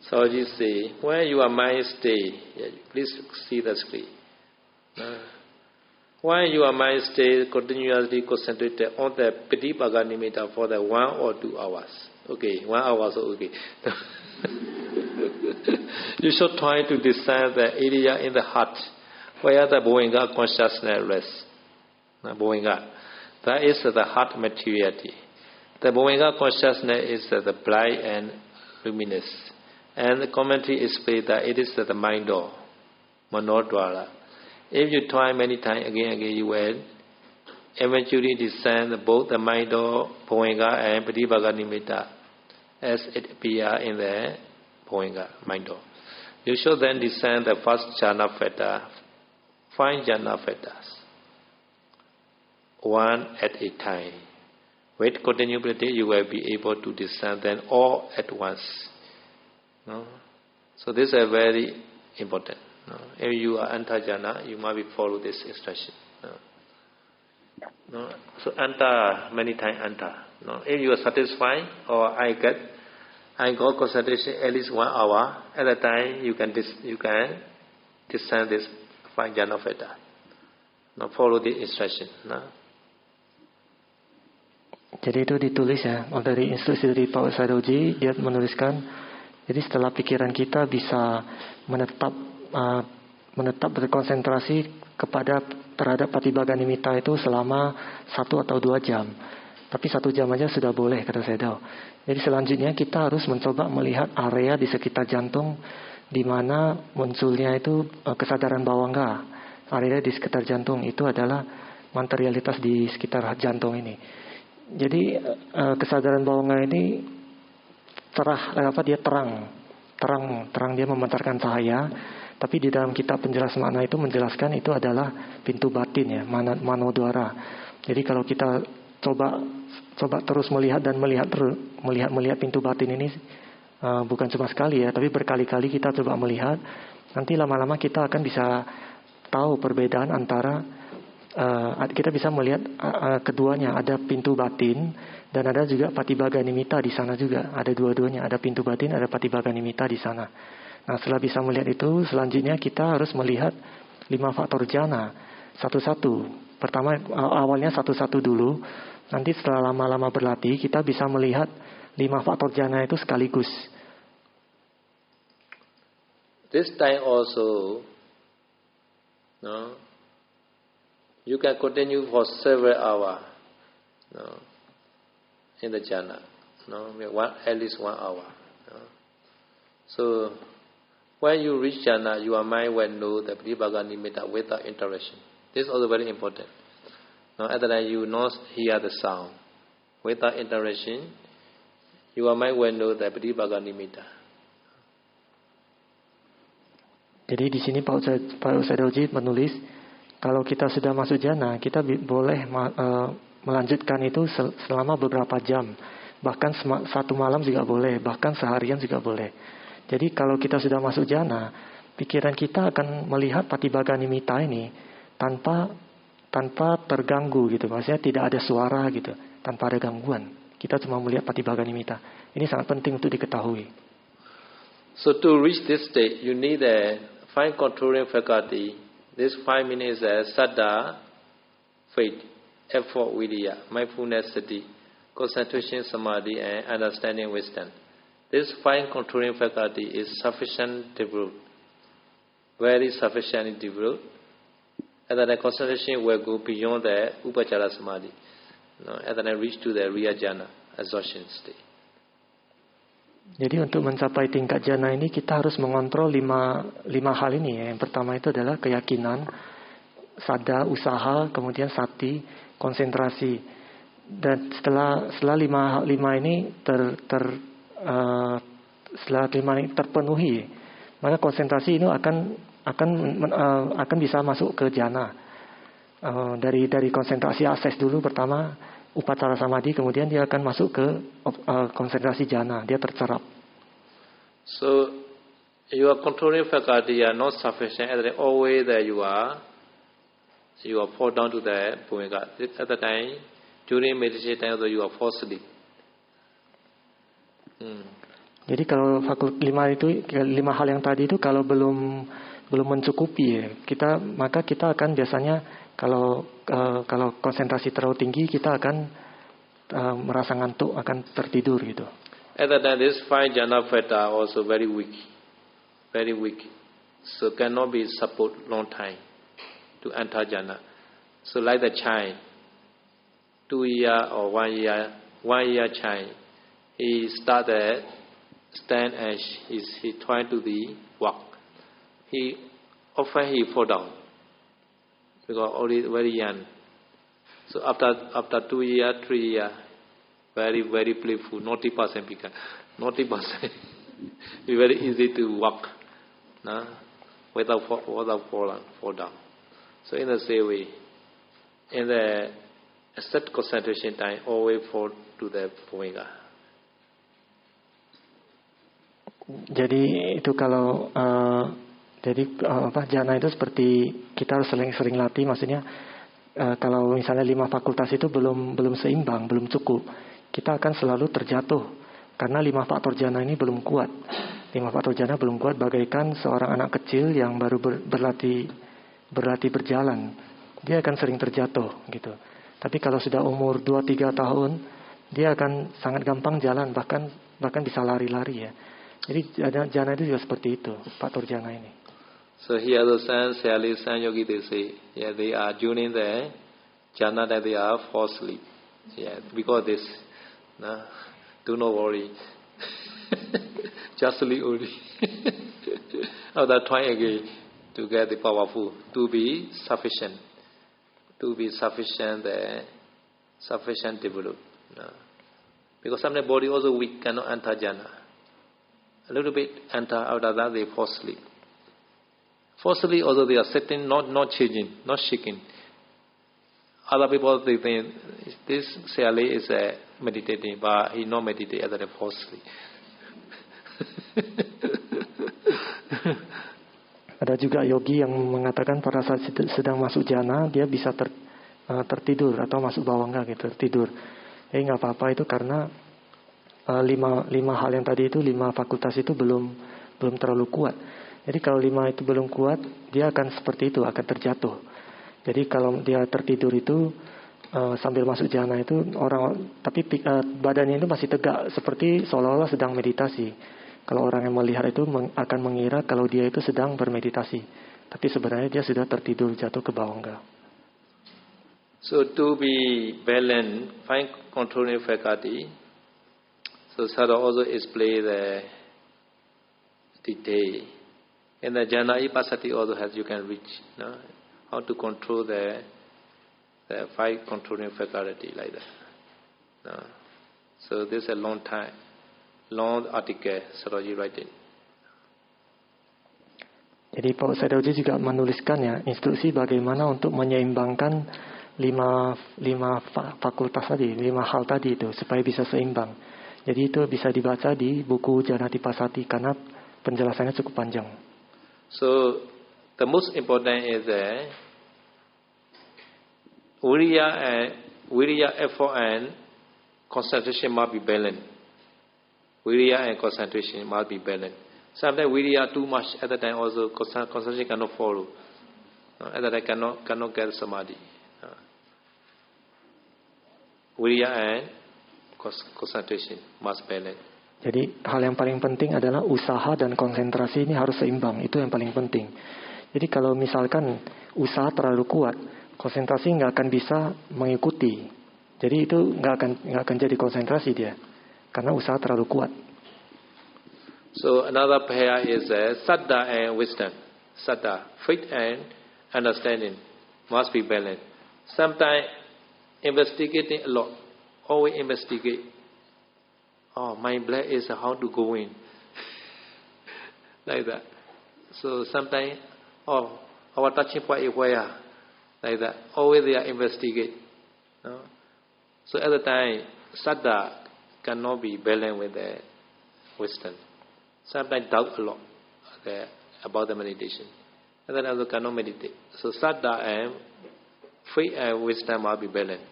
So you say, when your mind stay, please see the screen. When your mind stay continuously concentrated on the Pitipaga Nimitta for the 1 or 2 hours. Okay, 1 hour so okay. You should try to discern the area in the heart where the Bhovenga consciousness rests. Bhovenga. That is the heart materiality. The Bhovenga consciousness is the bright and luminous. And the commentary explains that it is the mind door, Manodwara. If you try many times again, you will eventually discern both the mind door, Bhovenga, and Pitipaga Nimitta as it appears in the Bhovenga, mind door. You should then discern the first jhana factor, 5 jhana factors, one at a time. With continuity, you will be able to discern them all at once. No? So this is very important. No? If you are enter jhana, you must be follow this instruction. No? No? So enter many times enter. No? If you are satisfied or I got concentration at least 1 hour. At that time you can descend this 5 jhana factor. No? Follow the instruction. No? Jadi itu ditulis ya, dari instruksi dari Pak Sadoji, dia menuliskan, jadi setelah pikiran kita bisa menetap berkonsentrasi terhadap Patibhaga Nimitta itu selama 1 atau 2 jam. Tapi 1 jam aja sudah boleh, kata Sayadaw. Jadi selanjutnya kita harus mencoba melihat area di sekitar jantung di mana munculnya itu kesadaran bawangga. Area di sekitar jantung itu adalah materialitas di sekitar jantung ini. Jadi kesadaran bawangga ini dia terang dia memancarkan cahaya. Tapi di dalam kitab penjelas makna itu menjelaskan itu adalah pintu batin ya, manodwara. Jadi kalau kita coba terus melihat pintu batin ini, bukan cuma sekali ya, tapi berkali-kali kita coba melihat, nanti lama-lama kita akan bisa tahu perbedaan antara kita bisa melihat keduanya, ada pintu batin dan ada juga Patibhaga Nimitta di sana juga, ada dua-duanya, ada pintu batin, ada Patibhaga Nimitta di sana. Nah, setelah bisa melihat itu, selanjutnya kita harus melihat 5 faktor jhana satu-satu. Pertama, awalnya satu-satu dulu. Nanti setelah lama-lama berlatih, kita bisa melihat 5 faktor jhana itu sekaligus. This time also, no, you can continue for several hours, no, in the jhana, no, at least 1 hour. No. So, when you reach jhana, your mind will know the Patibhaga Nimitta without interaction. This is also very important. Now, at the time you not hear the sound. Without interaction, your mind will know the Patibhaga Nimitta. Jadi di sini Pak Sadoji menulis, kalau kita sudah masuk jhana, kita boleh melanjutkan itu selama beberapa jam. Bahkan 1 malam juga boleh, bahkan seharian juga boleh. Jadi kalau kita sudah masuk jhana, pikiran kita akan melihat Patibhaga Nimitta ini tanpa terganggu gitu. Maksudnya tidak ada suara gitu, tanpa ada gangguan. Kita cuma melihat Patibhaga Nimitta. Ini sangat penting untuk diketahui. So to reach this state, you need a fine controlling faculty. This 5 minutes is saddha, faith, effort, viriya, mindfulness, sati, concentration, samadhi, and understanding, wisdom. This fine controlling faculty is sufficient developed, very sufficiently developed, and then the concentration will go beyond the upachara samadhi, and then reach to the riya jhana, exhaustion state. Jadi untuk mencapai tingkat jhana ini kita harus mengontrol 5 hal ini ya. Yang pertama itu adalah keyakinan, saddha, usaha, kemudian sati, konsentrasi. Dan setelah 5 ini setelah 5 ini terpenuhi, maka konsentrasi itu akan bisa masuk ke jhana. Dari konsentrasi akses dulu pertama upacara samadhi, kemudian dia akan masuk ke konsentrasi jhana, dia tercerap. So your controlling faculty are not sufficient at the always that you are fall down to the bhumika. At the time during meditation time you are fall asleep. Jadi kalau fakultas 5 hal yang tadi itu kalau belum mencukupi ya, maka kita akan biasanya kalau konsentrasi terlalu tinggi kita akan merasa ngantuk, akan tertidur gitu. At that time this 5 jhana factor are also very weak, so cannot be support long time to enter jhana. So like the child, 2 year or 1 year child, he started stand and he trying to walk. He often fall down because only very young. So after 2 year, 3 year, very playful, naughty person become. Naughty person, be very easy to walk, without fall down. So in the same way, in the set concentration time, always fall to the bhumika. Jadi itu kalau Jadi jana itu seperti kita harus sering-sering latih, maksudnya kalau misalnya 5 fakultas itu belum seimbang, belum cukup, kita akan selalu terjatuh karena 5 faktor jana ini belum kuat. 5 faktor jana belum kuat, bagaikan seorang anak kecil yang baru berlatih berjalan, dia akan sering terjatuh gitu. Tapi kalau sudah umur 2-3 tahun, dia akan sangat gampang jalan, bahkan bisa lari-lari ya. Jadi jana itu juga seperti itu, faktor jana ini. So here the Sali San Yogi, they say, yeah, they are joining the jhana that they are fall asleep. Yeah, because this, no, do not worry, just sleep only. After trying again to get the powerful, to be sufficient, sufficient develop. No. Because sometimes body also weak, cannot enter jhana. A little bit enter, after that they fall asleep. Forcibly, although they are sitting, not changing, not shaking. Other people they think this Sali is meditating, but he not meditate, other than fall asleep. Ada juga yogi yang mengatakan pada saat sedang masuk jana dia bisa tertidur atau masuk bawangga gitu, tertidur. Nggak apa-apa itu karena lima hal yang tadi itu, 5 fakultas itu belum terlalu kuat. Jadi kalau 5 itu belum kuat, dia akan seperti itu, akan terjatuh. Jadi kalau dia tertidur itu sambil masuk jana itu tapi badannya itu masih tegak, seperti seolah-olah sedang meditasi. Kalau orang yang melihat itu akan mengira kalau dia itu sedang bermeditasi, tapi sebenarnya dia sudah tertidur, jatuh ke bawangga. So to be balanced, fine controlling faculty. So Sada also explain the detail. And the jhana ipasati also has, you can reach, no? How to control the 5 controlling faculty like that. No? So this is a long article Saroji writing. Jadi Pak Saroji juga menuliskan ya instruksi bagaimana untuk menyeimbangkan 5 fakultas tadi, 5 hal tadi itu supaya bisa seimbang. Jadi itu bisa dibaca di buku Jana Tipasati karena penjelasannya cukup panjang. So the most important is Viriya, effort and concentration must be balanced. Viriya and concentration must be balanced. Sometimes Viriya too much, at the time also concentration cannot follow. At the time cannot get samadhi. Viriya and concentration must balance. Jadi hal yang paling penting adalah usaha dan konsentrasi ini harus seimbang. Itu yang paling penting. Jadi kalau misalkan usaha terlalu kuat, konsentrasi nggak akan bisa mengikuti. Jadi itu nggak akan jadi konsentrasi dia, karena usaha terlalu kuat. So another pair is saddha and wisdom. Saddha, faith and understanding must be balanced. Sometimes investigating a lot, always investigate. Oh, my black is how to go in. Like that. So sometimes, our touching point is where? Like that. Always they are investigate. No? So at the time, saddha cannot be balanced with the wisdom. Sometimes doubt a lot about the meditation. And then also cannot meditate. So saddha and faith and wisdom must be balanced.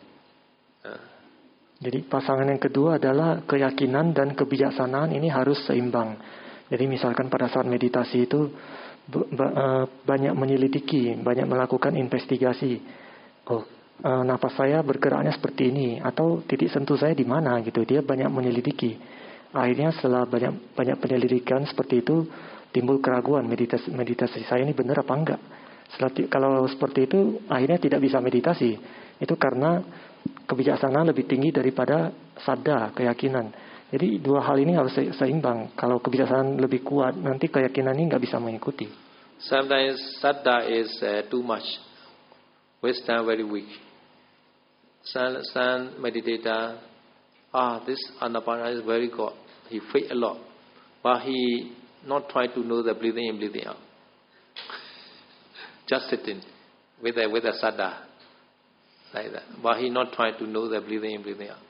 Jadi pasangan yang kedua adalah keyakinan dan kebijaksanaan ini harus seimbang. Jadi misalkan pada saat meditasi itu banyak menyelidiki, banyak melakukan investigasi. Napas saya bergeraknya seperti ini, atau titik sentuh saya di mana gitu. Dia banyak menyelidiki. Akhirnya setelah banyak penyelidikan seperti itu timbul keraguan, meditasi saya ini benar apa enggak. Kalau seperti itu akhirnya tidak bisa meditasi. Itu karena kebijaksanaan lebih tinggi daripada saddha, keyakinan. Jadi 2 hal ini harus seimbang. Kalau kebijaksanaan lebih kuat, nanti keyakinan ini nggak bisa mengikuti. Sometimes saddha is too much, wisdom very weak. Some meditator, this Anapana is very good. He faith a lot, but he not try to know the breathing in, breathing out. Just sitting with a saddha. Like that. But he not trying to know the breathing in, breathing out.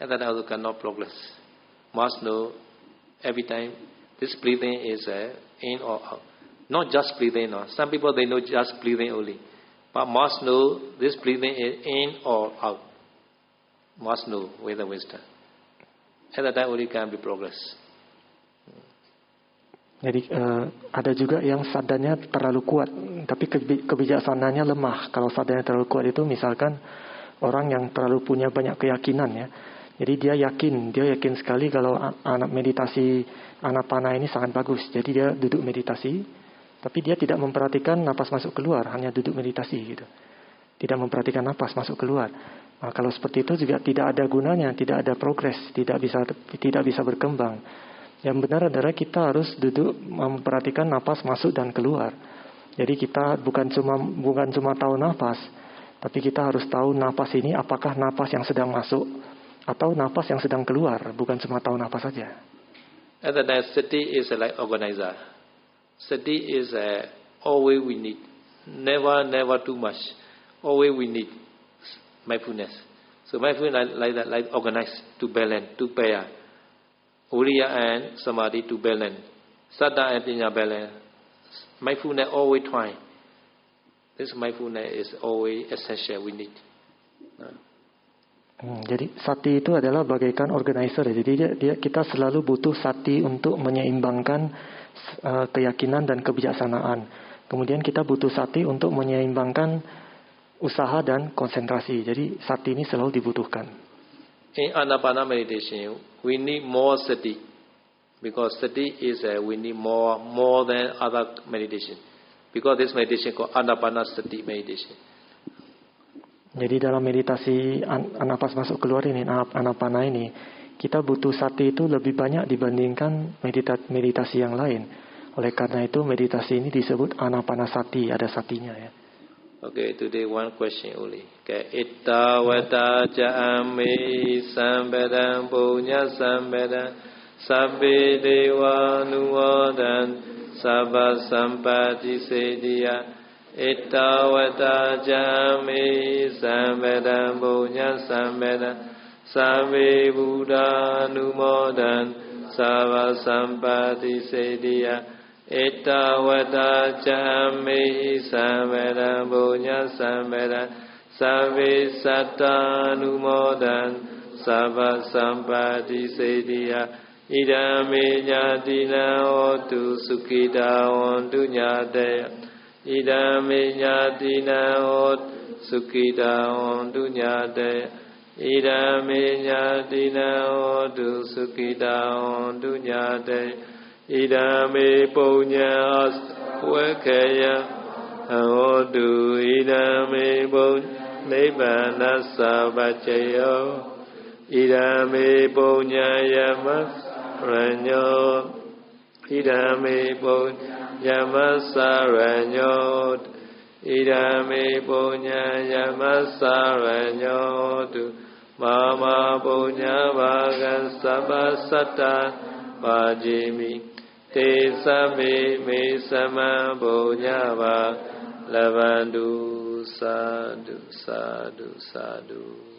And that also cannot progress. Must know every time this breathing is in or out. Not just breathing. No. Some people they know just breathing only, but must know this breathing is in or out. Must know with the wisdom. At that time only can be progress. Jadi ada juga yang sadarnya terlalu kuat, tapi kebijaksanaannya lemah. Kalau sadarnya terlalu kuat itu misalkan orang yang terlalu punya banyak keyakinan ya. Jadi dia yakin sekali kalau anak meditasi anapana ini sangat bagus. Jadi dia duduk meditasi, tapi dia tidak memperhatikan napas masuk keluar, hanya duduk meditasi gitu. Tidak memperhatikan napas masuk keluar. Nah, kalau seperti itu juga tidak ada gunanya, tidak ada progres, tidak bisa berkembang. Yang benar adalah kita harus duduk memperhatikan napas masuk dan keluar. Jadi kita bukan cuma tahu napas, tapi kita harus tahu napas ini apakah napas yang sedang masuk atau napas yang sedang keluar, bukan cuma tahu napas saja. At that time, sati is like organizer. Sati is always we need, never too much. Always we need mindfulness. So mindfulness like organize to balance, to pair. Uriya and samadhi to balance. Saddha and pinya balance. Mindfulness always try. This mindfulness is always essential we need. Jadi sati itu adalah bagaikan organizer. Jadi kita selalu butuh sati untuk menyeimbangkan keyakinan dan kebijaksanaan. Kemudian kita butuh sati untuk menyeimbangkan usaha dan konsentrasi. Jadi sati ini selalu dibutuhkan. In Anapana meditation, we need more sati, because sati is we need more than other meditation. Because this meditation called Anapana Sati meditation. Jadi dalam meditasi napas masuk keluar ini, anapana ini, kita butuh sati itu lebih banyak dibandingkan meditasi yang lain. Oleh karena itu meditasi ini disebut anapanasati, ada satinya ya. Okay, today one question only. Okay, itta wata ja'ami sambedang punya sambedang sabbe dewa nuwadan sabba sampati sediya. Itta wata ja'ami sambedang punya sambedang sabbe buddha nuwadan sabba sampati sediya. Itta wata jami samveda bunya samveda savi satta numodan sabba sampati sediya idami nyatina otu sukita ontu nyataya idami nyatina otu sukita ontu nyataya idami nyatina otu sukita ontu nyataya idame punya wakaya ahodu idame punya nibbana sabacayo idame punya yamas ranyo idame punya yamas ranyo idame punya yamas ranyo mama punya bagan sabasata Pajimi te sabe me sama bonyava lavandu sadu sadu sadu.